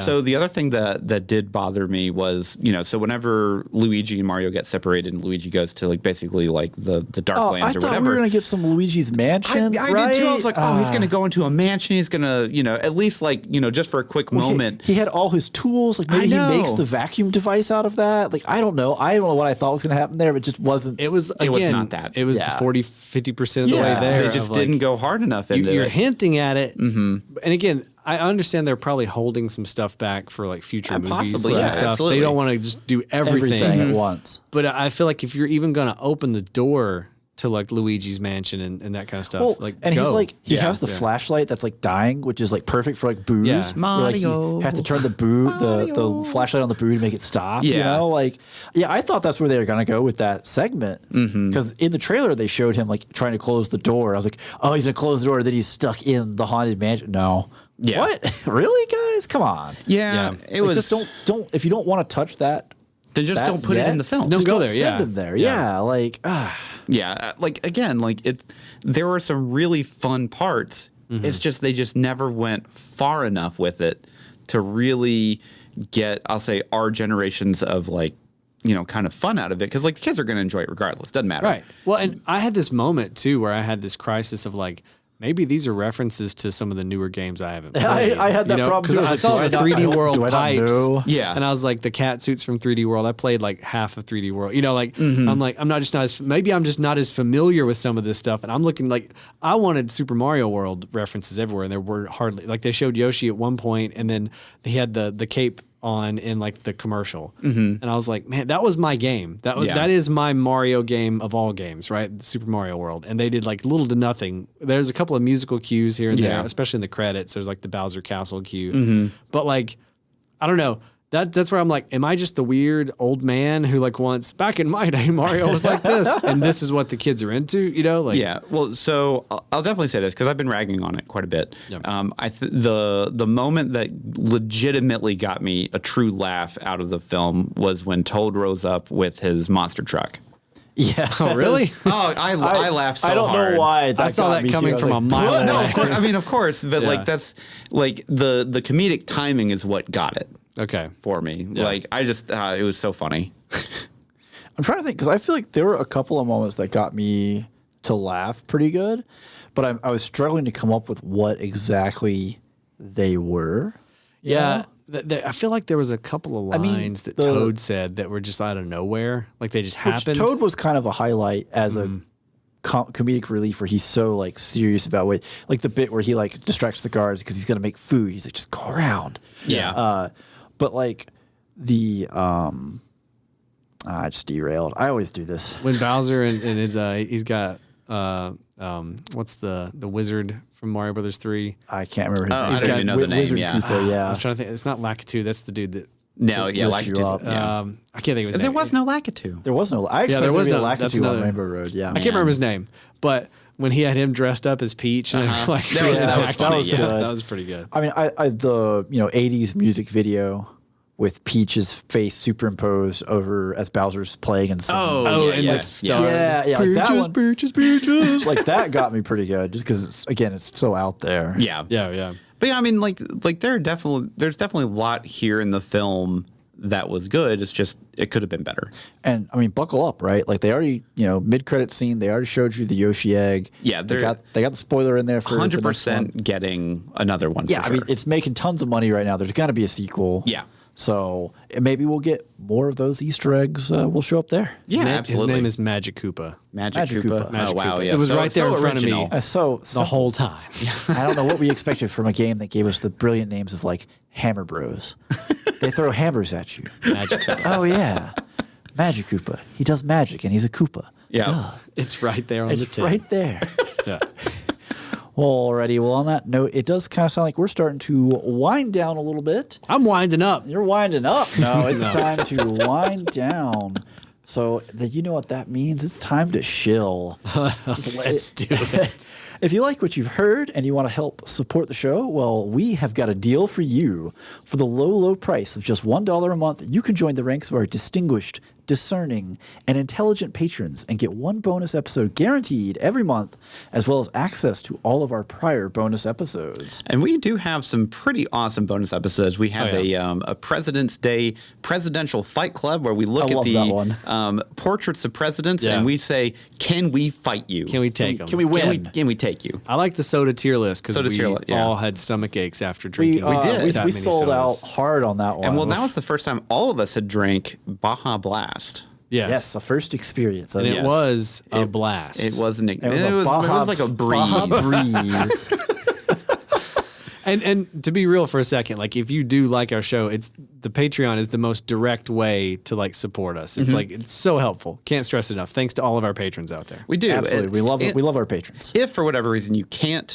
So the other thing that did bother me was, you know, so whenever Luigi and Mario get separated and Luigi goes to like basically like the Darklands I or thought whatever. we were gonna get some Luigi's Mansion. I right? did too. I was like, oh, he's going to go into a mansion. He's going to, you know, at least like, you know, just for a quick moment. He had all his tools. Like maybe he know. makes the vacuum device out of that. Like I don't know. I don't know what I thought was gonna happen there, but it just wasn't. It was not that. It was Yeah. the 40, 50% of the way Yeah. there. They just of, like, didn't go hard enough into You're it. hinting at it. Mm-hmm. And again, I understand they're probably holding some stuff back for like future movies possibly, and yeah, stuff. absolutely. They don't want to just do everything. everything at once. But I feel like if you're even going to open the door to like Luigi's Mansion and that kind of stuff, Well, like and go. he's like he Yeah. has the flashlight that's like dying, which is like perfect for like booze. Yeah. Where, like, Mario. you have to turn the the flashlight on the boo to make it stop. You Yeah. know, like I thought that's where they were gonna go with that segment because in the trailer they showed him like trying to close the door. I was like, oh, he's gonna close the door, then he's stuck in the haunted mansion. No, Yeah. what? Really, guys? Come on. Yeah, it Like, was. just don't if you don't want to touch that. then just that don't put it yet, in the film. No. just go don't there, Send yeah. him there. Yeah. Yeah, like Yeah, like again, like there were some really fun parts. It's just they just never went far enough with it to really get, I'll say, our generations of like, you know, kind of fun out of it because like the kids are going to enjoy it regardless. Doesn't matter. Right. Well, and I had this moment too where I had this crisis of like, maybe these are references to some of the newer games I haven't played. I had that problem too. Because I saw the 3D World pipes. know? Yeah. And I was like, the cat suits from 3D World. I played like half of 3D World. You know, like, I'm like, maybe I'm just not as familiar with some of this stuff. And I'm looking like, I wanted Super Mario World references everywhere. And there were hardly, like, they showed Yoshi at one point, and then he had the cape on in like the commercial, and I was like, man, that was my game. That is my Mario game of all games, right? Super Mario World. And they did like little to nothing. There's a couple of musical cues here and there, especially in the credits. There's like the Bowser Castle cue, but like, I don't know. That's where I'm like, am I just the weird old man who like wants, back in my day, Mario was like this, and this is what the kids are into, you know? Like, Yeah, well, so I'll definitely say this because I've been ragging on it quite a bit. Yep. The moment that legitimately got me a true laugh out of the film was when Toad rose up with his monster truck. Yeah. Oh, really? Oh, I laughed so hard. I don't know why. I saw got that me coming too. I was from a like, mile "What?" away. No, of course. I mean, of course, but Yeah. like that's like the comedic timing is what got it Okay. for me. Like I just it was so funny. I'm trying to think because I feel like there were a couple of moments that got me to laugh pretty good, but I was struggling to come up with what exactly they were. you Yeah. know? I feel like there was a couple of mean, lines that the- Toad said that were just out of nowhere. Like they just Which happened. Toad was kind of a highlight as a comedic relief where he's so like serious about what, like the bit where he like distracts the guards because he's gonna make food. He's like, just go around. Yeah. But like the I just derailed. I always do this. When Bowser and his, he's got what's the wizard from Mario Brothers 3? I can't remember his Oh, name. I don't even know the name, Wizard yeah. Keeper, yeah. I was trying to think. It's not Lakitu. That's the dude that. No, yeah, Lift like you just, up. yeah. I can't think of his There name. was no Lakitu. There was no. I expected there was there to be no- a that's Lakitu on another- Rainbow Road. Yeah. I can't remember his name, but when he had him dressed up as Peach. And like, That was good. That was pretty good. I mean, the 80s music video with Peach's face superimposed over as Bowser's playing and singing. And the star. Yeah, like that one. Peaches. Like that got me pretty good, just because it's so out there. Yeah. But yeah, I mean, like there's definitely a lot here in the film that was good. It's just it could have been better. And I mean, buckle up, right? Like they already, mid-credit scene, they already showed you the Yoshi egg. Yeah, they got the spoiler in there for 100% getting another one. Yeah, for I mean, sure. it's making tons of money right now. There's got to be a sequel. Yeah. So maybe we'll get more of those Easter eggs. Will show up there. Yeah, His absolutely. name is Magic Koopa. Magic Koopa. Magic Oh wow, Koopa. yeah. It was right there in front original. of me. So The whole time. I don't know what we expected from a game that gave us the brilliant names of like Hammer Bros. They throw hammers at you. Magic Koopa. Oh yeah, Magic Koopa. He does magic and he's a Koopa. Yeah. Duh. It's right there on the It's tip. right there. Yeah. Alrighty. Well, on that note, it does kind of sound like we're starting to wind down a little bit. I'm winding up. You're winding up. No, it's time to wind down. So you know what that means? It's time to shill. Let's do it. If you like what you've heard and you want to help support the show, well, we have got a deal for you. For the low, low price of just $1 a month, you can join the ranks of our distinguished, discerning, and intelligent patrons and get one bonus episode guaranteed every month, as well as access to all of our prior bonus episodes. And we do have some pretty awesome bonus episodes. We have a President's Day presidential fight club where we look at the portraits of presidents and we say, "Can we fight you? Can we take them? Can we win? Can we take you?" I like the soda tier list because we all had stomach aches after drinking. We sold out hard on that one. And well, that was the first time all of us had drank Baja Blast. Yes, a first experience. And it was a blast. It wasn't. It was like a breeze. Baja breeze. And to be real for a second, like if you do like our show, it's the Patreon is the most direct way to like support us. It's like it's so helpful. Can't stress enough. Thanks to all of our patrons out there. We do. Absolutely. We love our patrons. If for whatever reason you can't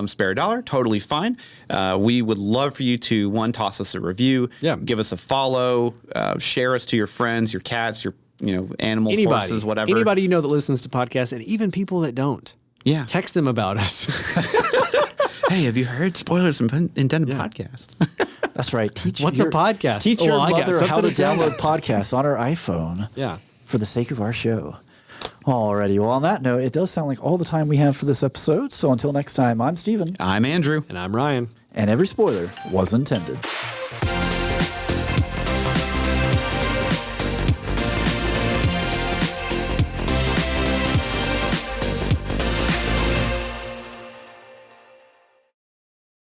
spare a dollar, totally fine. We would love for you to toss us a review, give us a follow, share us to your friends, your cats, your animals, horses, whatever. Anybody that listens to podcasts, and even people that don't. Yeah. Text them about us. Hey, have you heard Spoilers Intended podcast? That's right. What's a podcast? Teach your mother how to download podcasts on her iPhone. Yeah. For the sake of our show. Alrighty. Well, on that note, it does sound like all the time we have for this episode. So until next time, I'm Steven. I'm Andrew. And I'm Ryan. And every spoiler was intended.